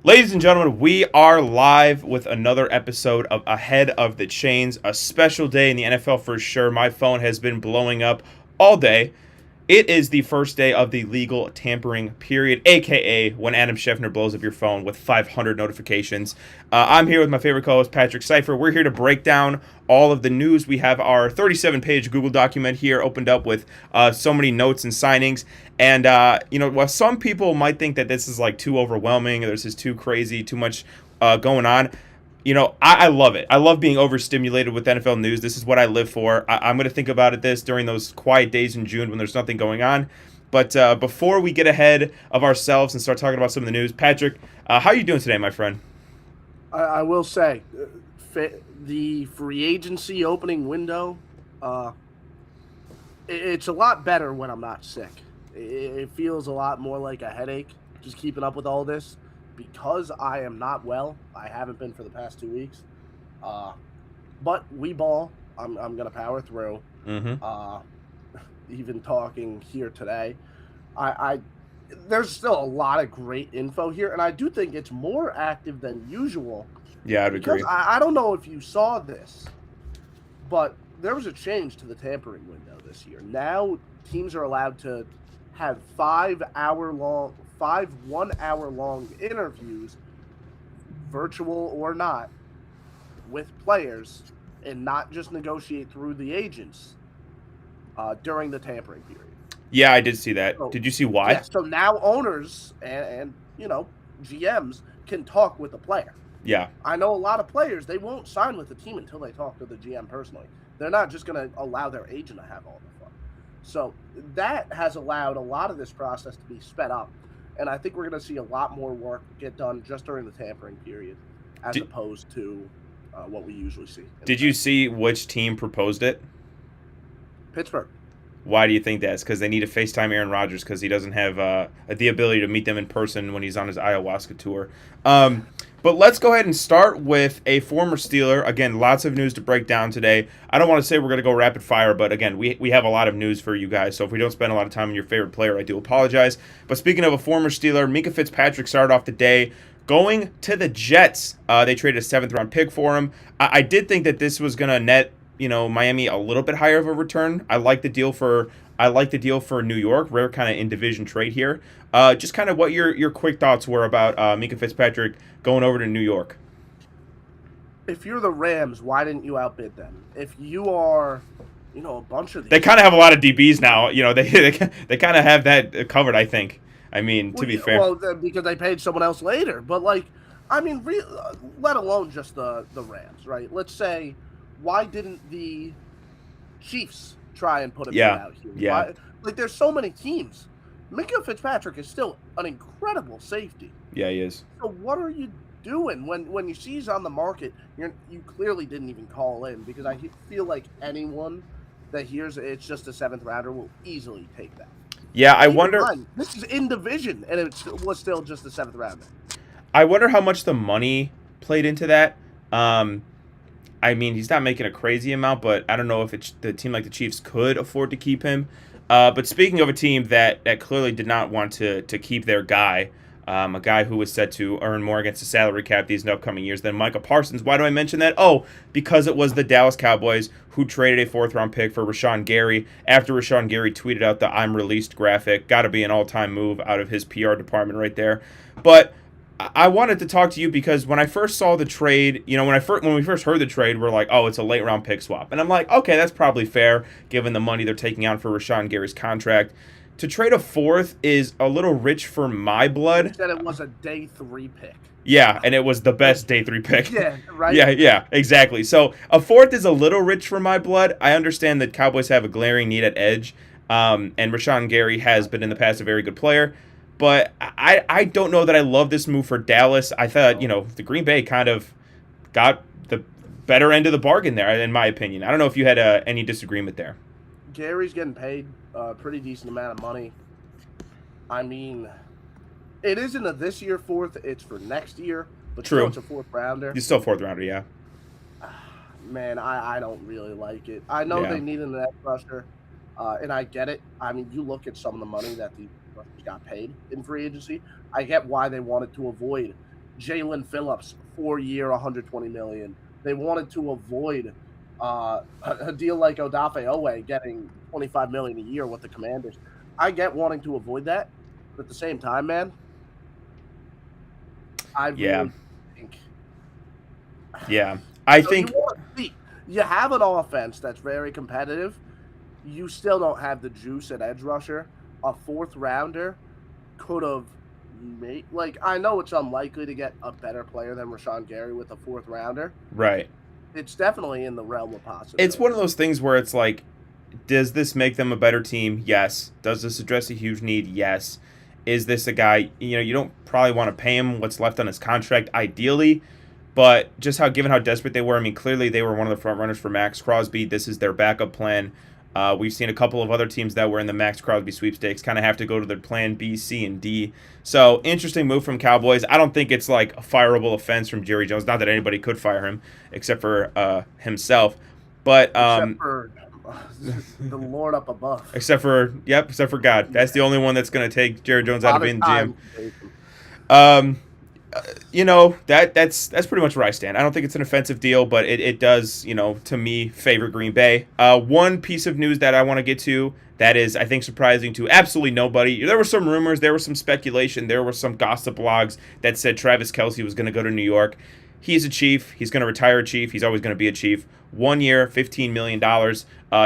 Ladies and gentlemen, we are live with another episode of Ahead of the Chains, a special day in the NFL for sure. My phone has been blowing up all day. It is the first day of the legal tampering period, aka when Adam Schefter blows up your phone with 500 notifications. I'm here with my favorite co-host Patrick Cipher. We're here to break down all of the news. We have our 37-page Google document here opened up with so many notes and signings. And while some people might think that this is like too overwhelming, or this is too crazy, too much going on. I love it. I love being overstimulated with NFL news. This is what I live for. I'm going to think about this during those quiet days in June when there's nothing going on. But before we get ahead of ourselves and start talking about some of the news, Patrick, how are you doing today, my friend? I will say, the free agency opening window, it's a lot better when I'm not sick. It feels a lot more like a headache just keeping up with all this. Because I am not well, I haven't been for the past 2 weeks. But we ball. I'm gonna power through. Mm-hmm. Even talking here today, I there's still a lot of great info here, and I do think it's more active than usual. Yeah, I'd Because agree. I don't know if you saw this, but there was a change to the tampering window this year. Now teams are allowed to have 1 hour long interviews, virtual or not, with players, and not just negotiate through the agents during the tampering period. Yeah, I did see that. So, Did you see why? yeah, so now owners and GMs can talk with the player. Yeah. I know a lot of players, they won't sign with the team until they talk to the GM personally. They're not just going to allow their agent to have all the fun. So that has allowed a lot of this process to be sped up. And I think we're going to see a lot more work get done just during the tampering period as Did, opposed to what we usually see. did you see which team proposed it? Pittsburgh. Why do you think that's? Because they need to FaceTime Aaron Rodgers because he doesn't have the ability to meet them in person when he's on his ayahuasca tour. But let's go ahead and start with a former Steeler. Again, lots of news to break down today. I don't want to say we're going to go rapid fire, but again, we have a lot of news for you guys. So if we don't spend a lot of time on your favorite player, I do apologize. But speaking of a former Steeler, Minkah Fitzpatrick started off the day going to the Jets. They traded a 7th-round pick for him. I did think that this was going to net Miami a little bit higher of a return. I like the deal for New York. Rare kind of in division trade here. Just kind of what your quick thoughts were about Minkah Fitzpatrick going over to New York. If you're the Rams, why didn't you outbid them? If you are, a bunch of these. They kind of have a lot of DBs now. They kind of have that covered, I think. I mean, to be fair. Well, because they paid someone else later. But, let alone just the Rams, right? Let's say, why didn't the Chiefs try and put a bid out here? Yeah. There's so many teams. Minkah Fitzpatrick is still an incredible safety. Yeah, he is. So what are you doing when you see he's on the market? You clearly didn't even call in, because I feel like anyone that hears it's just a 7th rounder will easily take that. Yeah, I wonder. This is in division, and it was still just a 7th rounder. I wonder how much the money played into that. I mean, he's not making a crazy amount, but I don't know if the team like the Chiefs could afford to keep him. But speaking of a team that clearly did not want to keep their guy, a guy who was set to earn more against the salary cap these upcoming years than Micah Parsons. Why do I mention that? Oh, because it was the Dallas Cowboys who traded a 4th-round pick for Rashawn Gary after Rashawn Gary tweeted out the "I'm released" graphic. Got to be an all-time move out of his PR department right there. But I wanted to talk to you because when I first saw the trade, when we first heard the trade, we're like, oh, it's a late round pick swap. And I'm like, okay, that's probably fair given the money they're taking out for Rashawn Gary's contract. To trade a 4th is a little rich for my blood. You said it was a day 3 pick. Yeah, and it was the best day 3 pick. Yeah, right? Yeah, exactly. So a 4th is a little rich for my blood. I understand that Cowboys have a glaring need at edge, and Rashawn Gary has been in the past a very good player. But I don't know that I love this move for Dallas. I thought, the Green Bay kind of got the better end of the bargain there, in my opinion. I don't know if you had any disagreement there. Gary's getting paid a pretty decent amount of money. I mean, it isn't a this year 4th, it's for next year. But True. Still, it's a 4th rounder. He's still 4th-rounder, yeah. Man, I don't really like it. I know they need an edge rusher. And I get it. I mean, you look at some of the money that the rushers got paid in free agency. I get why they wanted to avoid Jalen Phillips, 4-year, $120 million. They wanted to avoid a deal like Odafe Owe getting $25 million a year with the Commanders. I get wanting to avoid that, but at the same time, man, I really think. Yeah, I think you have an offense that's very competitive. You still don't have the juice at edge rusher. A fourth rounder could have made, like, I know it's unlikely to get a better player than Rashawn Gary with a fourth rounder. Right. It's definitely in the realm of possibility. It's one of those things where it's like, does this make them a better team? Yes. Does this address a huge need? Yes. Is this a guy, you don't probably want to pay him what's left on his contract, ideally, but just given how desperate they were, I mean, clearly they were one of the front runners for Max Crosby. This is their backup plan. We've seen a couple of other teams that were in the Max Crosby sweepstakes kind of have to go to their plan B, C, and D. So, interesting move from Cowboys. I don't think it's like a fireable offense from Jerry Jones. Not that anybody could fire him except for himself. But except for the Lord up above. Except for God. That's the only one that's going to take Jerry Jones out of being GM. That's pretty much where I stand. I don't think it's an offensive deal, but it does, to me, favor Green Bay. One piece of news that I want to get to that is, I think, surprising to absolutely nobody. There were some rumors, there was some speculation, there were some gossip blogs that said Travis Kelce was going to go to New York. He's a Chief. He's going to retire a Chief. He's always going to be a Chief. 1 year, $15 million.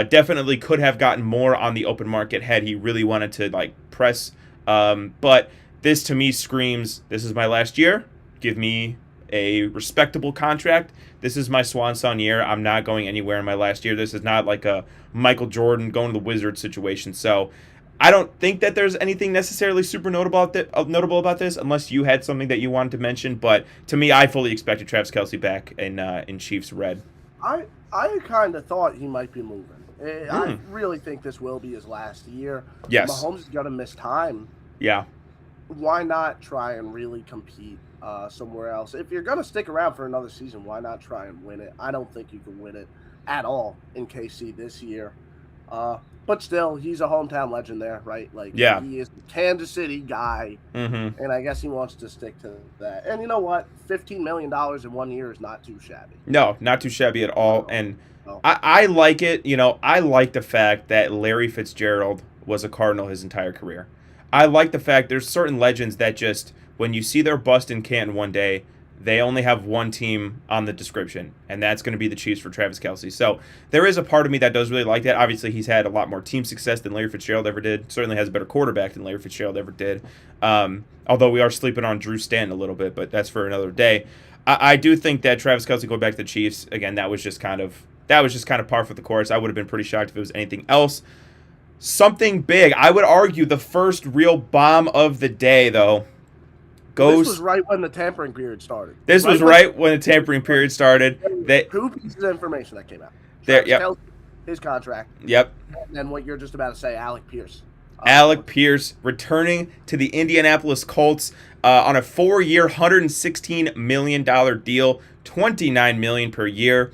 Definitely could have gotten more on the open market had he really wanted to press. But this to me screams, this is my last year. Give me a respectable contract. This is my swan song year. I'm not going anywhere in my last year. This is not like a Michael Jordan going to the Wizards situation. So I don't think that there's anything necessarily super notable about this, unless you had something that you wanted to mention. But to me, I fully expected Travis Kelce back in Chiefs red. I kind of thought he might be moving. I really think this will be his last year. Yes. Mahomes is going to miss time. Yeah. Why not try and really compete somewhere else? If you're going to stick around for another season, why not try and win it? I don't think you can win it at all in KC this year. But still, he's a hometown legend there, right? Yeah. He is a Kansas City guy, and I guess he wants to stick to that. And you know what? $15 million in 1 year is not too shabby. No, not too shabby at all. And I like it. I like the fact that Larry Fitzgerald was a Cardinal his entire career. I like the fact there's certain legends that just, when you see their bust in Canton one day, they only have one team on the description, and that's going to be the Chiefs for Travis Kelce. So there is a part of me that does really like that. Obviously, he's had a lot more team success than Larry Fitzgerald ever did. Certainly has a better quarterback than Larry Fitzgerald ever did. Although we are sleeping on Drew Stanton a little bit, but that's for another day. I do think that Travis Kelce going back to the Chiefs, again, that was just kind of par for the course. I would have been pretty shocked if it was anything else. Something big. I would argue the first real bomb of the day, though, This was right when the tampering period started. This was right when the tampering period started. Two pieces of information that came out. Yep. His contract. Yep. And then what you're just about to say, Alec Pierce. Alec Pierce returning to the Indianapolis Colts on a 4-year, $116 million deal, $29 million per year.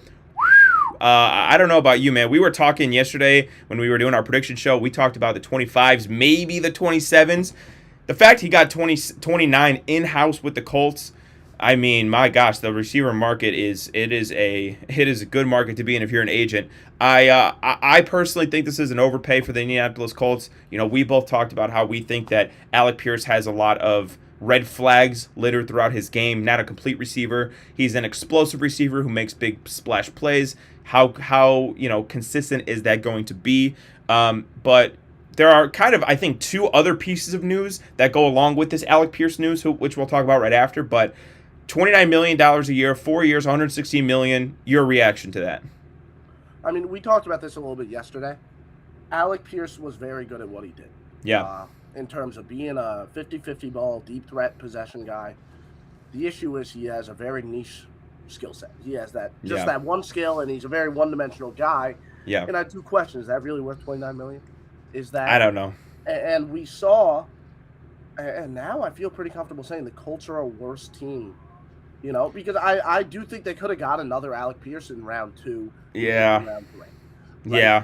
I don't know about you, man. We were talking yesterday when we were doing our prediction show. We talked about the 25s, maybe the 27s. The fact he got 29 in-house with the Colts, I mean, my gosh, the receiver market is a good market to be in if you're an agent. I personally think this is an overpay for the Indianapolis Colts. We both talked about how we think that Alec Pierce has a lot of red flags littered throughout his game. Not a complete receiver. He's an explosive receiver who makes big splash plays. How consistent is that going to be? But there are kind of, I think, two other pieces of news that go along with this Alec Pierce news, which we'll talk about right after. But $29 million a year, 4 years, $116 million. Your reaction to that? I mean, we talked about this a little bit yesterday. Alec Pierce was very good at what he did. Yeah. In terms of being a 50-50 ball, deep threat possession guy. The issue is he has a very niche skill set. He has that one skill, and he's a very one-dimensional guy. Yeah. And I have two questions. Is that really worth $29 million? Is that? I don't know. And we saw, and now I feel pretty comfortable saying the Colts are a worse team. Because I do think they could have got another Alec Pierce in round 2. Yeah. Round 3. Yeah.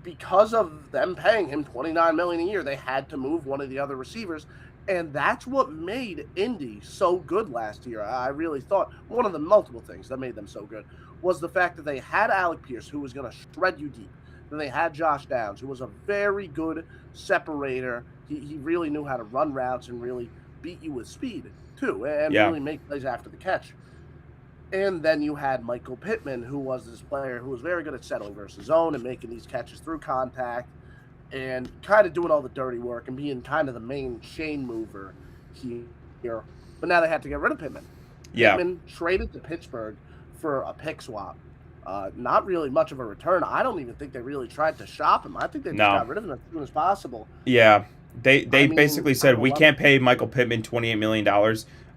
Because of them paying him $29 million a year, they had to move one of the other receivers, And that's what made Indy so good last year. I really thought one of the multiple things that made them so good was the fact that they had Alec Pierce, who was going to shred you deep. Then they had Josh Downs, who was a very good separator. He really knew how to run routes and really beat you with speed, too, and really make plays after the catch. And then you had Michael Pittman, who was this player who was very good at settling versus zone and making these catches through contact and kind of doing all the dirty work and being kind of the main chain mover here. But now they had to get rid of Pittman. Yeah. Pittman traded to Pittsburgh for a pick swap. Not really much of a return. I don't even think they really tried to shop him. I think they just got rid of him as soon as possible. Yeah. They basically said, we can't pay Michael Pittman $28 million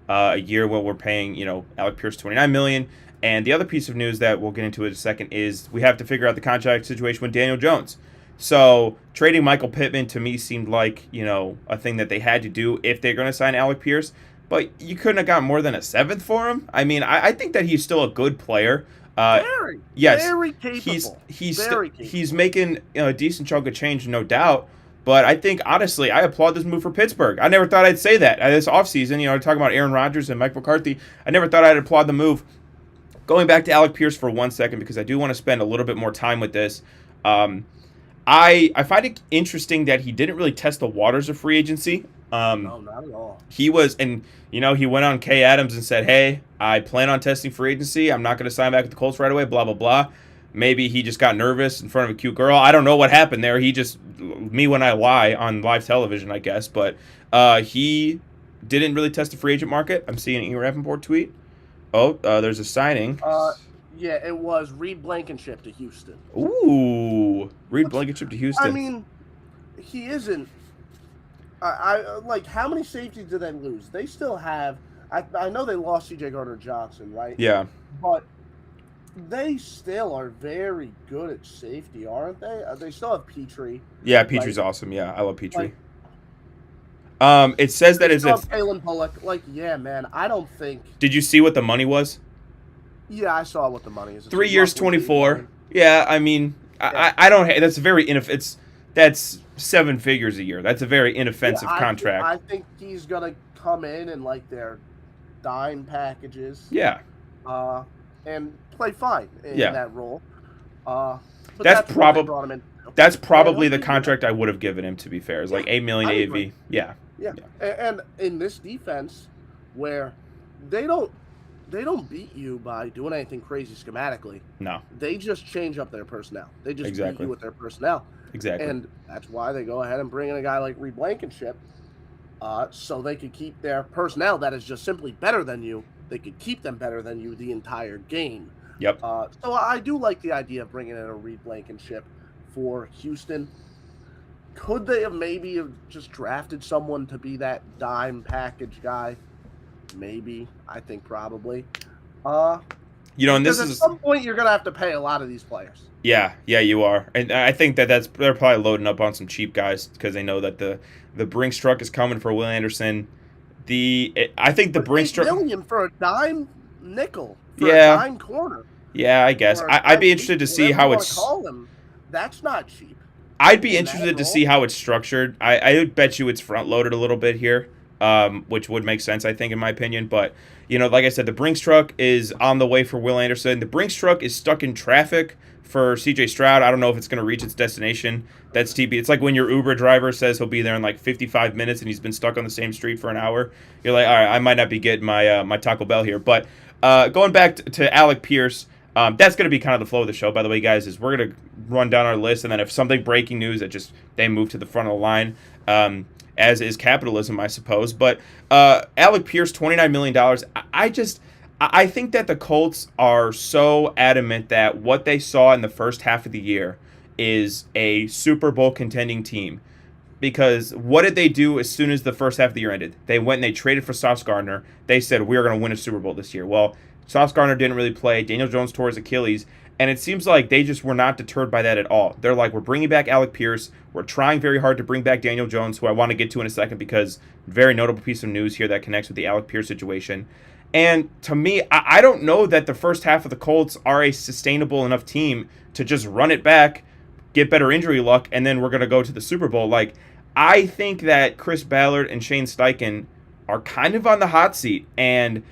a year while we're paying, Alec Pierce $29 million. And the other piece of news that we'll get into in a second is we have to figure out the contract situation with Daniel Jones. So trading Michael Pittman to me seemed like, a thing that they had to do if they're going to sign Alec Pierce. But you couldn't have got more than a seventh for him. I mean, I think that he's still a good player. Very capable. He's making a decent chunk of change, no doubt. But I think, honestly, I applaud this move for Pittsburgh. I never thought I'd say that. This offseason, talking about Aaron Rodgers and Mike McCarthy, I never thought I'd applaud the move. Going back to Alec Pierce for 1 second, because I do want to spend a little bit more time with this. I find it interesting that he didn't really test the waters of free agency. No, not at all. He was, and he went on Kay Adams and said, hey, I plan on testing free agency. I'm not going to sign back with the Colts right away, blah, blah, blah. Maybe he just got nervous in front of a cute girl. I don't know what happened there. He just, me when I lie on live television, I guess. But he didn't really test the free agent market. I'm seeing an E. Rappaport tweet. Oh, there's a signing. Yeah, it was Reed Blankenship to Houston. Ooh, Reed Blankenship to Houston. I mean, he isn't. I like, how many safeties did they lose? They still have. I know they lost C.J. Gardner-Johnson, right? Yeah. But they still are very good at safety, aren't they? They still have Petrie. Yeah, Petrie's awesome. Yeah, I love Petrie. It says that it's Kalen Bullock. Yeah, man. I don't think. Did you see what the money was? Yeah, I saw what the money is. 3 years, 24. Yeah, I mean, yeah. I don't. That's very that's 7 figures a year. That's a very inoffensive contract. I think he's gonna come in and their dime packages. Yeah. And play fine in that role. But that's probably the contract I would have given him. To be fair, is like $8 million AAV. Yeah. And in this defense, where they don't beat you by doing anything crazy schematically. No. They just change up their personnel. They just beat you with their personnel. Exactly. And that's why they go ahead and bring in a guy like Reed Blankenship, so they could keep their personnel that is just simply better than you. They could keep them better than you the entire game. Yep. So I do like the idea of bringing in a Reed Blankenship for Houston. Could they have maybe just drafted someone to be that dime package guy? Maybe. I think probably. And this is at some point you're gonna have to pay a lot of these players. Yeah, you are, and I think they're probably loading up on some cheap guys because they know that the Brinks truck is coming for Will Anderson. I think the Brinks truck $8 million for a dime nickel for a dime corner. Yeah, I guess I'd be interested to see how it's. Call him. That's not cheap. I'd be interested to see how it's structured. I bet you it's front loaded a little bit here. Which would make sense, I think, in my opinion. But, like I said, the Brinks truck is on the way for Will Anderson. The Brinks truck is stuck in traffic for C.J. Stroud. I don't know if it's going to reach its destination. That's TB. It's like when your Uber driver says he'll be there in 55 minutes and he's been stuck on the same street for an hour. You're like, all right, I might not be getting my Taco Bell here. But going back to Alec Pierce, that's going to be kind of the flow of the show, by the way, guys, is we're going to run down our list. And then if something breaking news that just they move to the front of the line, as is capitalism, I suppose. But Alec Pierce, $29 million. I think that the Colts are so adamant that what they saw in the first half of the year is a Super Bowl contending team. Because what did they do as soon as the first half of the year ended? They went and they traded for Sauce Gardner. They said, we're going to win a Super Bowl this year. Well, Sauce Gardner didn't really play. Daniel Jones tore his Achilles. And it seems like they just were not deterred by that at all. They're like, we're bringing back Alec Pierce. We're trying very hard to bring back Daniel Jones, who I want to get to in a second because very notable piece of news here that connects with the Alec Pierce situation. And to me, I don't know that the first half of the Colts are a sustainable enough team to just run it back, get better injury luck, and then we're going to go to the Super Bowl. I think that Chris Ballard and Shane Steichen are kind of on the hot seat, and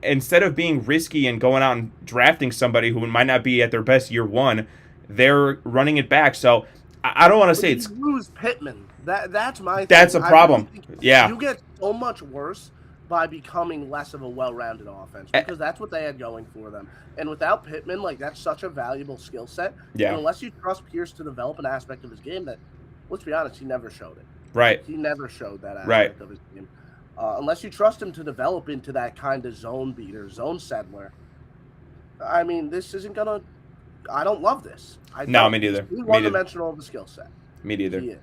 instead of being risky and going out and drafting somebody who might not be at their best year one, they're running it back. So I don't want to But say you lose Pittman. That's my that's thing. a I really problem. think Yeah. you get so much worse by becoming less of a well-rounded offense because that's what they had going for them. And without Pittman, like that's such a valuable skill set. Yeah. And unless you trust Pierce to develop an aspect of his game that, let's be honest, he never showed it. Right. He never showed that Right. aspect of his game. Unless you trust him to develop into that kind of zone beater, zone settler. I mean, this isn't gonna. I don't love this. No, me neither. He's one-dimensional of the skill set. Me neither. He is.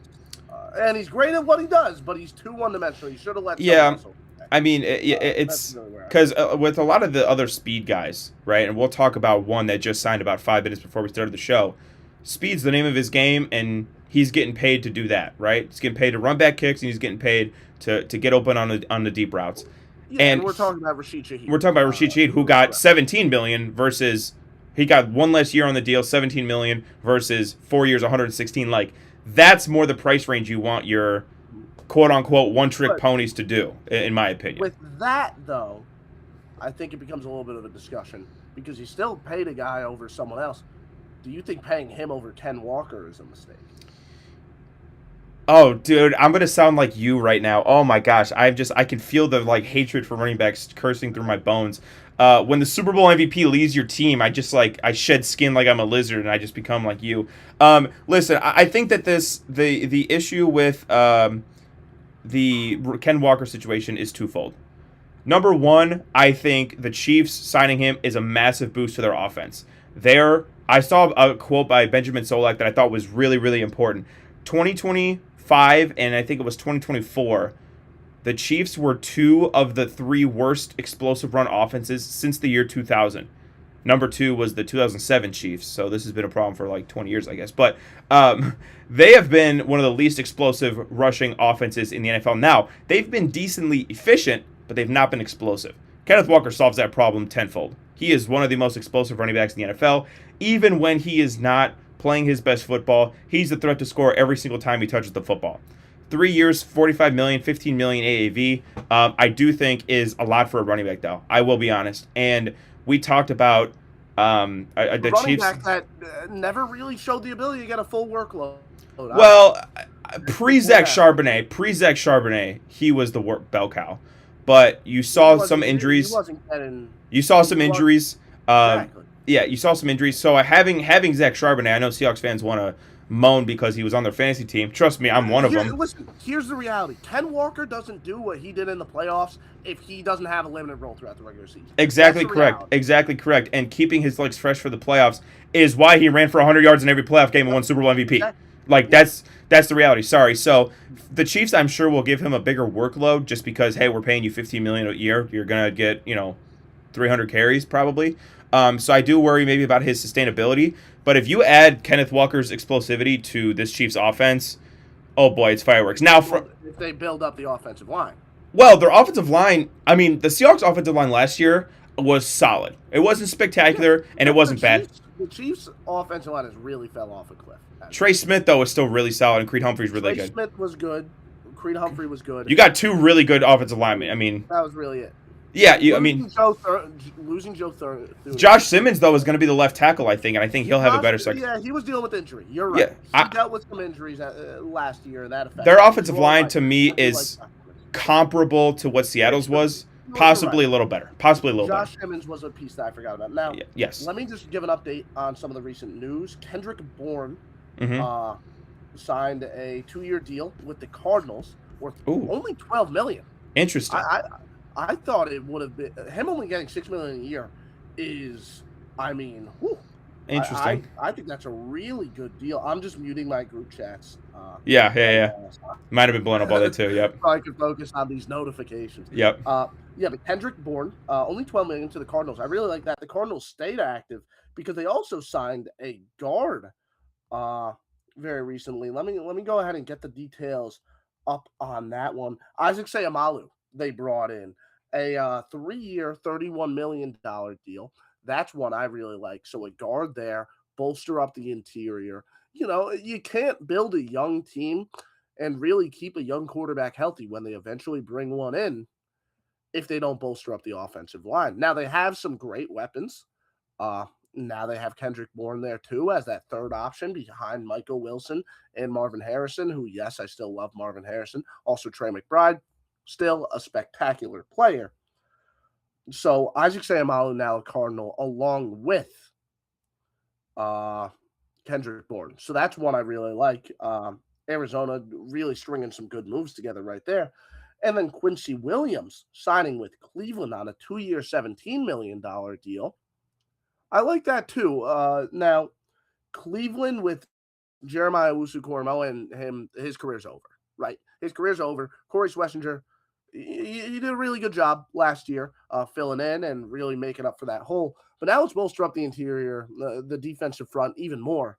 And he's great at what he does, but he's too one-dimensional. He should have let Yeah. someone else. I mean, it's because with a lot of the other speed guys, right? And we'll talk about one that just signed about 5 minutes before we started the show. Speed's the name of his game, and he's getting paid to do that, right? He's getting paid to run back kicks, and he's getting paid to get open on the deep routes. Yeah, and we're talking about Rashid Shaheed. We're talking about Rashid Shaheed, who got $17 million versus he got one less year on the deal, $17 million versus 4 years, $116. Like that's more the price range you want your quote unquote one-trick ponies to do, in my opinion. With that, though, I think it becomes a little bit of a discussion because you still paid a guy over someone else. Do you think paying him over Ken Walker is a mistake? Oh, dude, I'm gonna sound like you right now. Oh my gosh, I can feel the like hatred for running backs coursing through my bones. When the Super Bowl MVP leaves your team, I shed skin like I'm a lizard, and I just become like you. Listen, I think that the issue with the Ken Walker situation is twofold. Number one, I think the Chiefs signing him is a massive boost to their offense. I saw a quote by Benjamin Solak that I thought was really, really important. 2025 and I think it was 2024, the Chiefs were 2 of the 3 worst explosive run offenses since the year 2000. Number 2 was the 2007 Chiefs, so this has been a problem for like 20 years, I guess. But they have been one of the least explosive rushing offenses in the NFL. Now, they've been decently efficient, but they've not been explosive. Kenneth Walker solves that problem tenfold. He is one of the most explosive running backs in the NFL. Even when he is not playing his best football, he's the threat to score every single time he touches the football. 3 years, $45 million, $15 million AAV, I do think is a lot for a running back, though. I will be honest. And we talked about the running Chiefs. Back that never really showed the ability to get a full workload. Well, pre-Zach Charbonnet, he was the bell cow. But you saw some injuries. You saw some injuries. Exactly. Yeah, you saw some injuries. So having Zach Charbonnet, I know Seahawks fans want to moan because he was on their fantasy team. Trust me, I'm one of them. Listen, here's the reality. Ken Walker doesn't do what he did in the playoffs if he doesn't have a limited role throughout the regular season. Exactly correct. Exactly correct. And keeping his legs fresh for the playoffs is why he ran for 100 yards in every playoff game and won Super Bowl MVP. Exactly. Like, that's the reality. Sorry. So the Chiefs, I'm sure, will give him a bigger workload just because, hey, we're paying you $15 million a year. You're going to get, 300 carries probably. So I do worry maybe about his sustainability. But if you add Kenneth Walker's explosivity to this Chiefs offense, oh boy, it's fireworks. Now, if they build up the offensive line. Well, their offensive line, I mean, the Seahawks offensive line last year was solid. It wasn't spectacular, and it wasn't bad. The Chiefs offensive line has really fell off a cliff. Trey Smith, though, is still really solid, and Creed Humphrey's really good. Trey Smith was good. Creed Humphrey was good. You got 2 really good offensive linemen. I mean, that was really it. Yeah, losing Joe Thurman. Josh Simmons, though, is going to be the left tackle, I think, and I think he'll have a better second. Yeah, he was dealing with injury. You're right. Yeah, he dealt with some injuries last year, and that affected their offensive line, to me, is comparable to what Seattle's was. Possibly a little better. Josh Simmons was a piece that I forgot about. Now, yes. Let me just give an update on some of the recent news. Kendrick Bourne signed a 2-year deal with the Cardinals worth only $12 million. Interesting. I thought it would have been him only getting $6 million a year is, I mean, interesting. I think that's a really good deal. I'm just muting my group chats. Yeah. Might have been blown up all day too. Yep. So I could focus on these notifications. Yep. But Kendrick Bourne, only $12 million to the Cardinals. I really like that. The Cardinals stayed active because they also signed a guard very recently. Let me go ahead and get the details up on that one. Isaac Seumalo, they brought in a 3-year, $31 million deal. That's one I really like. So a guard there, bolster up the interior. You can't build a young team and really keep a young quarterback healthy when they eventually bring one in if they don't bolster up the offensive line. Now, they have some great weapons. Now they have Kendrick Bourne there too as that third option behind Michael Wilson and Marvin Harrison, who, yes, I still love Marvin Harrison. Also Trey McBride, still a spectacular player. So Isaac Seumalo now a Cardinal along with Kendrick Bourne. So that's one I really like. Arizona really stringing some good moves together right there. And then Quincy Williams signing with Cleveland on a 2-year, $17 million deal. I like that too. Now, Cleveland with Jeremiah Owusu-Koramoah and him, his career's over, right? His career's over. Corey Schlesinger, he did a really good job last year filling in and really making up for that hole. But now let's bolster up the interior, the defensive front even more.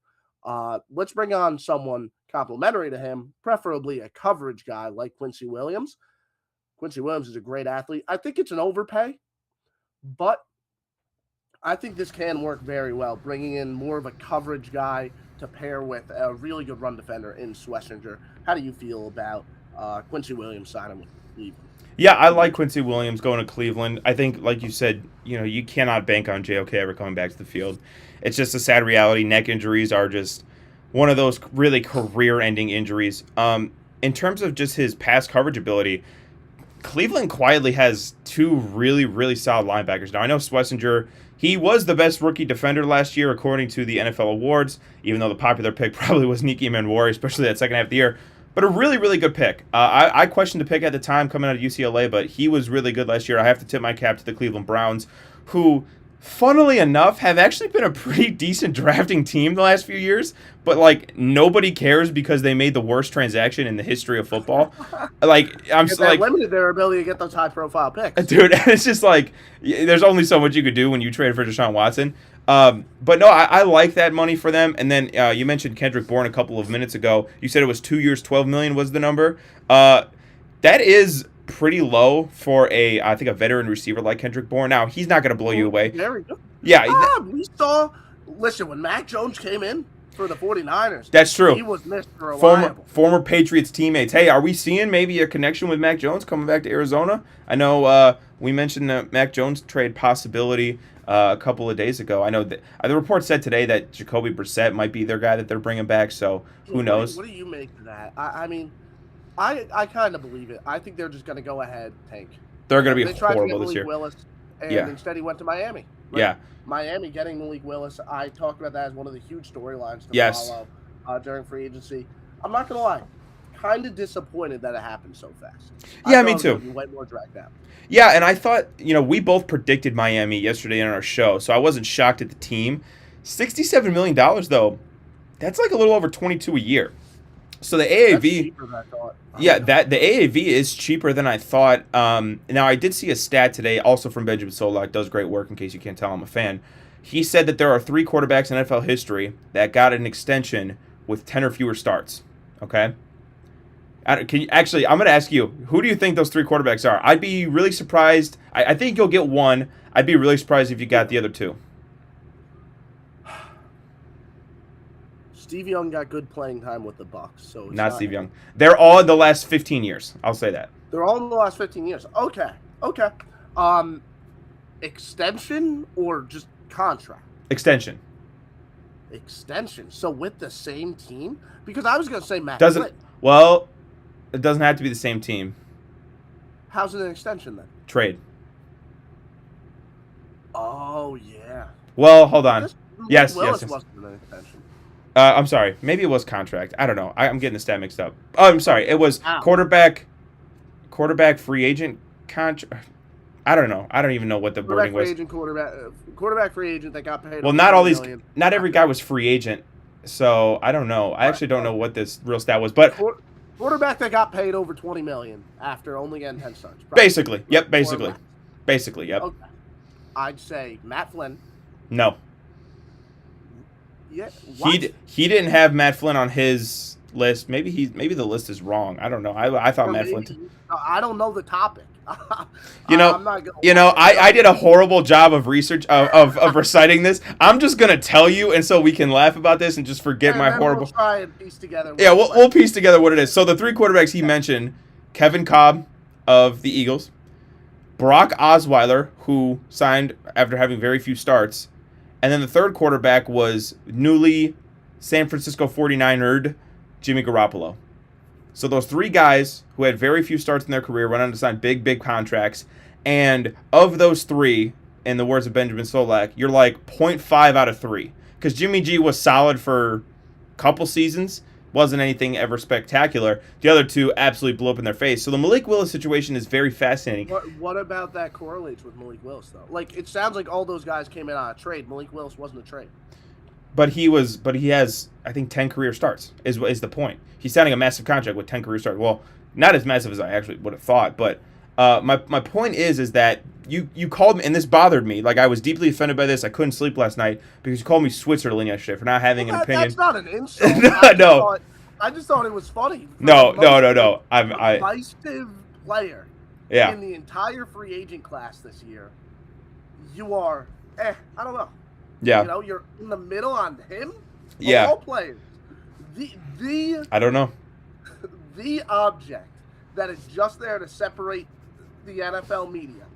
Let's bring on someone complimentary to him, preferably a coverage guy like Quincy Williams. Quincy Williams is a great athlete. I think it's an overpay, but I think this can work very well, bringing in more of a coverage guy to pair with a really good run defender in Schlesinger. How do you feel about Quincy Williams signing with Cleveland? Yeah, I like Quincy Williams going to Cleveland. I think, like you said, you cannot bank on JOK ever coming back to the field. It's just a sad reality. Neck injuries are just one of those really career-ending injuries. In terms of just his pass coverage ability, Cleveland quietly has two really, really solid linebackers. Now, I know Schlesinger, he was the best rookie defender last year, according to the NFL awards, even though the popular pick probably was Niki Manwari, especially that second half of the year. But a really, really good pick. I questioned the pick at the time coming out of UCLA, but he was really good last year. I have to tip my cap to the Cleveland Browns, who, funnily enough, have actually been a pretty decent drafting team the last few years. But, nobody cares because they made the worst transaction in the history of football. Limited their ability to get those high-profile picks. Dude, it's just there's only so much you could do when you trade for Deshaun Watson. But no, I like that money for them. And then you mentioned Kendrick Bourne a couple of minutes ago. You said it was 2 years, $12 million was the number. That is pretty low for I think a veteran receiver like Kendrick Bourne. Now, he's not going to blow you away. Very good. Yeah. Listen, when Mac Jones came in for the 49ers. That's true. He was Mr. Reliable. Former Patriots teammates. Hey, are we seeing maybe a connection with Mac Jones coming back to Arizona? I know we mentioned the Mac Jones trade possibility a couple of days ago. I know that the report said today that Jacoby Brissett might be their guy that they're bringing back, so who knows? What do you make of that? I mean, I kind of believe it. I think they're just going to go ahead tank. They're going to be they tried horrible to get this year. Malik Willis, and instead he went to Miami. Right? Yeah. Miami getting Malik Willis, I talked about that as one of the huge storylines to follow during free agency. I'm not going to lie. Kind of disappointed that it happened so fast. Yeah, me too. Way more dragged out. Yeah, and I thought, we both predicted Miami yesterday on our show, so I wasn't shocked at the team. $67 million, though, that's a little over $22 a year. So the AAV, that's cheaper than I thought. The AAV is cheaper than I thought. Now I did see a stat today, also from Benjamin Solak, does great work. In case you can't tell, I'm a fan. He said that there are 3 quarterbacks in NFL history that got an extension with 10 or fewer starts. Okay. I'm going to ask you, who do you think those 3 quarterbacks are? I'd be really surprised. I think you'll get one. I'd be really surprised if you got the other 2. Steve Young got good playing time with the Bucs, so not Steve Young. They're all in the last 15 years. I'll say that. They're all in the last 15 years. Okay. Extension or just contract? Extension. So with the same team? Because I was going to say Matt. Well, it doesn't have to be the same team. How's it an extension then? Trade. Oh yeah. Well, hold on. Yes. Wasn't an extension. I'm sorry. Maybe it was contract. I don't know. I'm getting the stat mixed up. Oh, I'm sorry. It was quarterback free agent contract. I don't know. I don't even know what the wording was. Quarterback free agent that got paid. Well, not every guy was free agent, so I don't know. I actually don't know what this real stat was, but quarterback that got paid over $20 million after only getting 10 starts. Basically, yep. Basically, yep. Okay. I'd say Matt Flynn. No. Yeah. What? He didn't have Matt Flynn on his list. Maybe the list is wrong. I don't know. I thought Matt Flynn. I don't know the topic. I'm not gonna I did a horrible job of research of reciting this. I'm just gonna tell you, and so we can laugh about this and just forget my horrible. We'll try and piece together. Yeah, we'll piece together what it is. So the three quarterbacks he mentioned: Kevin Cobb of the Eagles, Brock Osweiler, who signed after having very few starts, and then the third quarterback was newly San Francisco 49ers Jimmy Garoppolo. So those three guys who had very few starts in their career went on to sign big contracts. And of those three, in the words of Benjamin Solak, you're like 0.5 out of 3. Because Jimmy G was solid for a couple seasons. Wasn't anything ever spectacular. The other two absolutely blew up in their face. So the Malik Willis situation is very fascinating. What about that correlates with Malik Willis, though? Like, it sounds like all those guys came in on a trade. Malik Willis wasn't a trade. But he has, I think, 10 career starts is the point. He's signing a massive contract with 10 career starts. Well, not as massive as I actually would have thought, but my point is that you called me, and this bothered me. Like, I was deeply offended by this. I couldn't sleep last night because you called me Switzerland yesterday for not having an opinion. That's not an insult. No. I just thought it was funny. No. I'm divisive player in the entire free agent class this year. You are, I don't know. Yeah. You know, you're in the middle on him. Yeah. All players. I don't know. The object that is just there to separate the NFL media.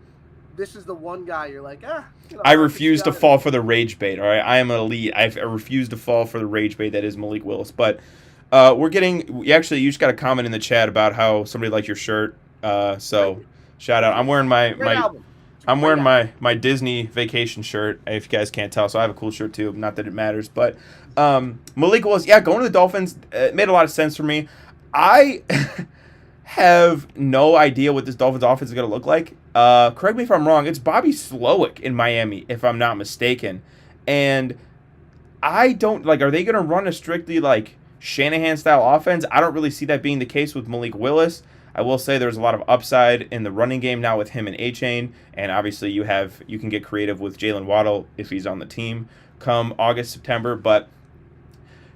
This is the one guy you're like, I refuse to fall for the rage bait, all right? I am an elite. I refuse to fall for the rage bait that is Malik Willis. But you just got a comment in the chat about how somebody liked your shirt. So shout out. I'm wearing my Disney vacation shirt, if you guys can't tell. So I have a cool shirt too. Not that it matters, but Malik Willis, going to the Dolphins, it made a lot of sense for me. I have no idea what this Dolphins offense is going to look like. Correct me if I'm wrong. It's Bobby Slowick in Miami, if I'm not mistaken. And I don't are they going to run a strictly Shanahan style offense? I don't really see that being the case with Malik Willis. I will say there's a lot of upside in the running game now with him and A-Chain, and obviously you can get creative with Jalen Waddle if he's on the team come August, September. But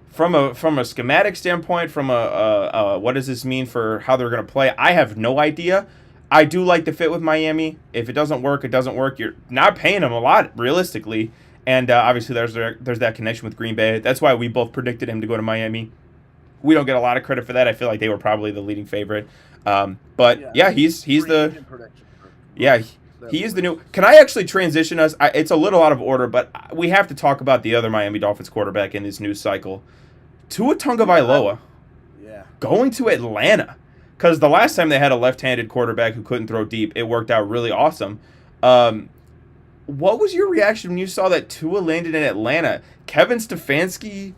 from a schematic standpoint, from a what does this mean for how they're going to play, I have no idea. I do like the fit with Miami. If it doesn't work, it doesn't work. You're not paying them a lot, realistically. And obviously there's that connection with Green Bay. That's why we both predicted him to go to Miami. We don't get a lot of credit for that. I feel like they were probably the leading favorite. He's the he is the new. Can I actually transition us? It's a little out of order, but we have to talk about the other Miami Dolphins quarterback in this news cycle, Tua Tagovailoa, going to Atlanta. Because the last time they had a left-handed quarterback who couldn't throw deep, it worked out really awesome. What was your reaction when you saw that Tua landed in Atlanta? Kevin Stefanski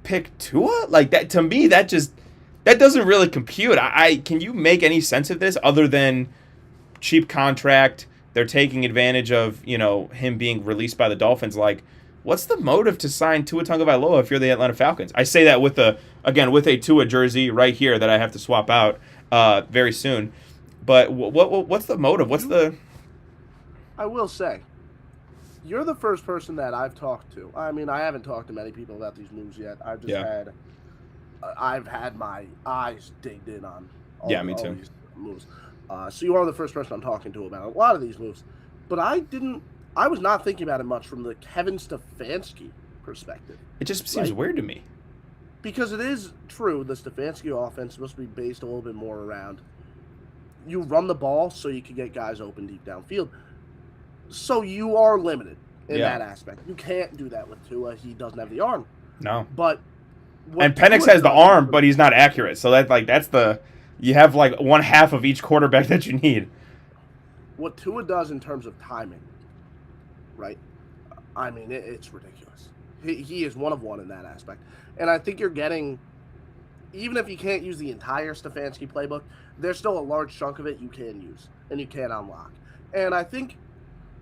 picked Tua? Like, that, to me, that doesn't really compute. Can you make any sense of this other than cheap contract? They're taking advantage of, him being released by the Dolphins. Like, what's the motive to sign Tua Tagovailoa if you're the Atlanta Falcons? I say that with a Tua jersey right here that I have to swap out very soon. But what's the motive? I will say, you're the first person that I've talked to. I mean, I haven't talked to many people about these moves yet. I've had my eyes digged in on all these moves. So you are the first person I'm talking to about a lot of these moves. But I was not thinking about it much from the Kevin Stefanski perspective. It just seems weird to me. Because it is true, the Stefanski offense is supposed to be based a little bit more around you run the ball so you can get guys open deep downfield. So you are limited in that aspect. You can't do that with Tua. He doesn't have the arm. No. But and Penix has the arm, but he's not accurate. So you have one half of each quarterback that you need. What Tua does in terms of timing, right? I mean, it's ridiculous. He is one of one in that aspect. And I think you're getting, even if you can't use the entire Stefanski playbook, there's still a large chunk of it you can use and you can unlock. And I think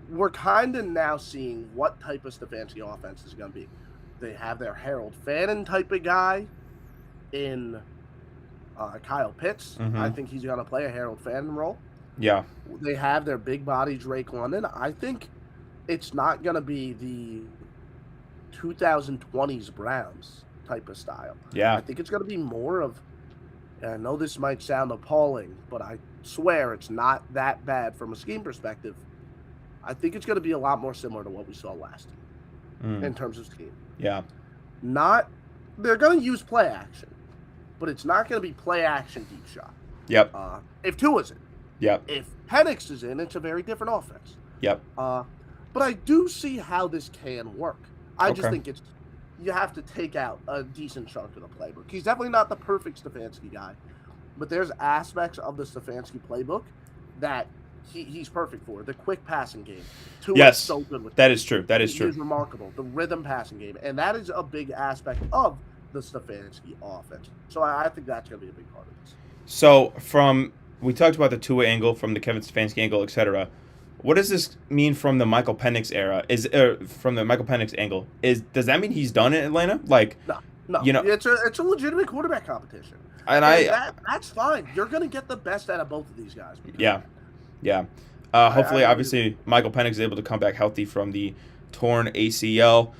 we're kind of now seeing what type of Stefanski offense is going to be. They have their Harold Fannin type of guy in Kyle Pitts. Mm-hmm. I think he's going to play a Harold Fannin role. Yeah. They have their big body Drake London. I think it's not going to be the 2020s Browns type of style. Yeah. I think it's going to be more of And I know this might sound appalling, but I swear it's not that bad from a scheme perspective. I think it's going to be a lot more similar to what we saw last year in terms of scheme. Yeah. They're going to use play action, but it's not going to be play action deep shot. Yep. If Tua's in. Yep. If Penix is in, it's a very different offense. Yep. But I do see how this can work. I just think you have to take out a decent chunk of the playbook. He's definitely not the perfect Stefanski guy, but there's aspects of the Stefanski playbook that he's perfect for. The quick passing game. Yes, so good with that is true. That is true. He's remarkable. The rhythm passing game, and that is a big aspect of the Stefanski offense. So I think that's going to be a big part of this. So we talked about the Tua angle, from the Kevin Stefanski angle, etc. What does this mean from the Michael Penix era? From the Michael Penix angle? Does that mean he's done in Atlanta? Like, no. It's a legitimate quarterback competition, and that's fine. You're going to get the best out of both of these guys. Yeah. Hopefully, obviously, Michael Penix is able to come back healthy from the torn ACL.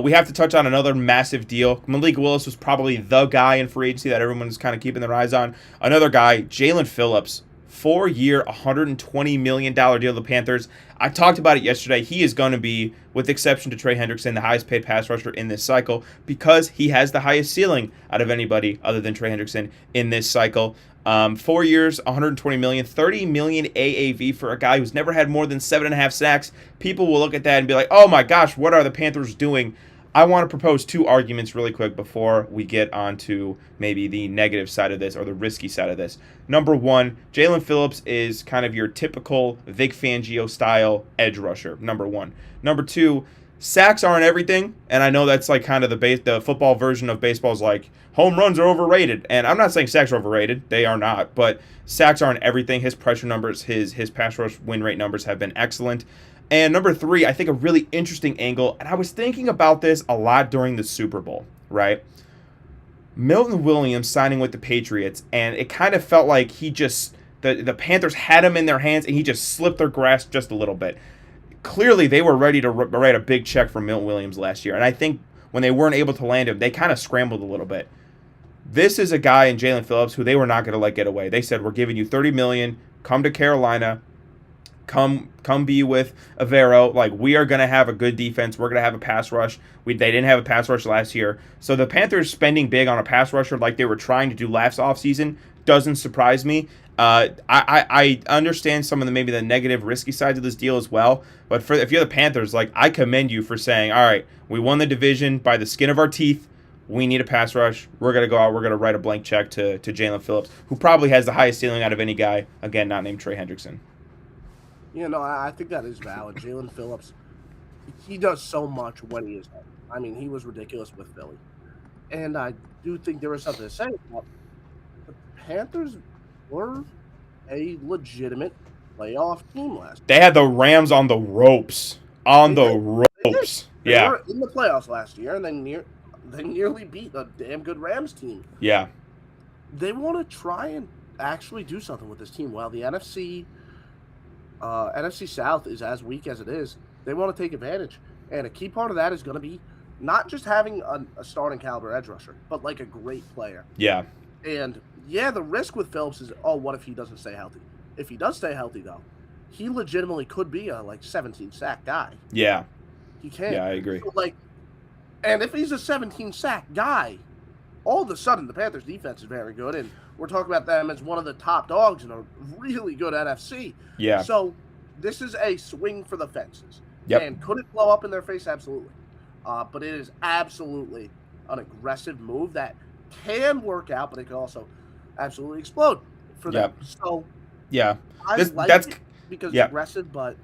We have to touch on another massive deal. Malik Willis was probably the guy in free agency that everyone's kind of keeping their eyes on. Another guy, Jalen Phillips, 4-year, $120 million deal to the Panthers. I talked about it yesterday. He is going to be, with exception to Trey Hendrickson, the highest paid pass rusher in this cycle because he has the highest ceiling out of anybody other than Trey Hendrickson in this cycle. 4 years, $120 million, $30 million AAV for a guy who's never had more than 7.5 sacks. People will look at that and be like, oh my gosh, what are the Panthers doing? I want to propose two arguments really quick before we get on to maybe the negative side of this or the risky side of this. Number one, Jalen Phillips is kind of your typical Vic Fangio style edge rusher, number one. Number two, sacks aren't everything, and I know that's like kind of the football version of baseball is like home runs are overrated, and I'm not saying sacks are overrated. They are not, but sacks aren't everything. His pressure numbers, his pass rush win rate numbers have been excellent. And number three, I think a really interesting angle, and I was thinking about this a lot during the Super Bowl, right? Milton Williams signing with the Patriots, and it kind of felt like the Panthers had him in their hands, and he just slipped their grasp just a little bit. Clearly, they were ready to write a big check for Milton Williams last year, and I think when they weren't able to land him, they kind of scrambled a little bit. This is a guy in Jalen Phillips who they were not going to let get away. They said, we're giving you $30 million, come to Carolina, come be with Avero. Like, we are going to have a good defense. We're going to have a pass rush. They didn't have a pass rush last year. So the Panthers spending big on a pass rusher like they were trying to do last offseason doesn't surprise me. I understand some of maybe the negative, risky sides of this deal as well. But if you're the Panthers, like, I commend you for saying, all right, we won the division by the skin of our teeth. We need a pass rush. We're going to go out. We're going to write a blank check to Jalen Phillips, who probably has the highest ceiling out of any guy, again, not named Trey Hendrickson. Yeah, no, I think that is valid. Jalen Phillips, he does so much when he is healthy. I mean, he was ridiculous with Philly. And I do think there was something to say about the Panthers were a legitimate playoff team last year. They had the Rams on the ropes. They were in the playoffs last year, and they nearly beat a damn good Rams team. Yeah. They want to try and actually do something with this team. While the NFC South is as weak as it is, they want to take advantage. And a key part of that is going to be not just having a starting caliber edge rusher, but like a great player. Yeah. And yeah, the risk with Phillips is, what if he doesn't stay healthy? If he does stay healthy, though, he legitimately could be a 17 sack guy. Yeah. He can. Yeah, I agree. So, and if he's a 17 sack guy, all of a sudden the Panthers defense is very good, and we're talking about them as one of the top dogs in a really good NFC. Yeah. So this is a swing for the fences. Yep. And could it blow up in their face? Absolutely. But it is absolutely an aggressive move that can work out, but it can also absolutely explode for them. So yeah, that's because it's aggressive, but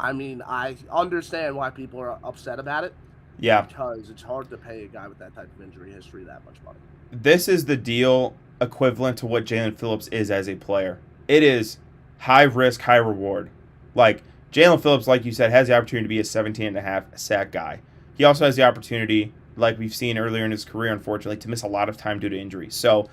I mean, I understand why people are upset about it. Yeah. Because it's hard to pay a guy with that type of injury history that much money. This is the deal equivalent to what Jalen Phillips is as a player. It is high risk, high reward. Like, Jalen Phillips, like you said, has the opportunity to be a 17.5 sack guy. He also has the opportunity, like we've seen earlier in his career, unfortunately, to miss a lot of time due to injury. So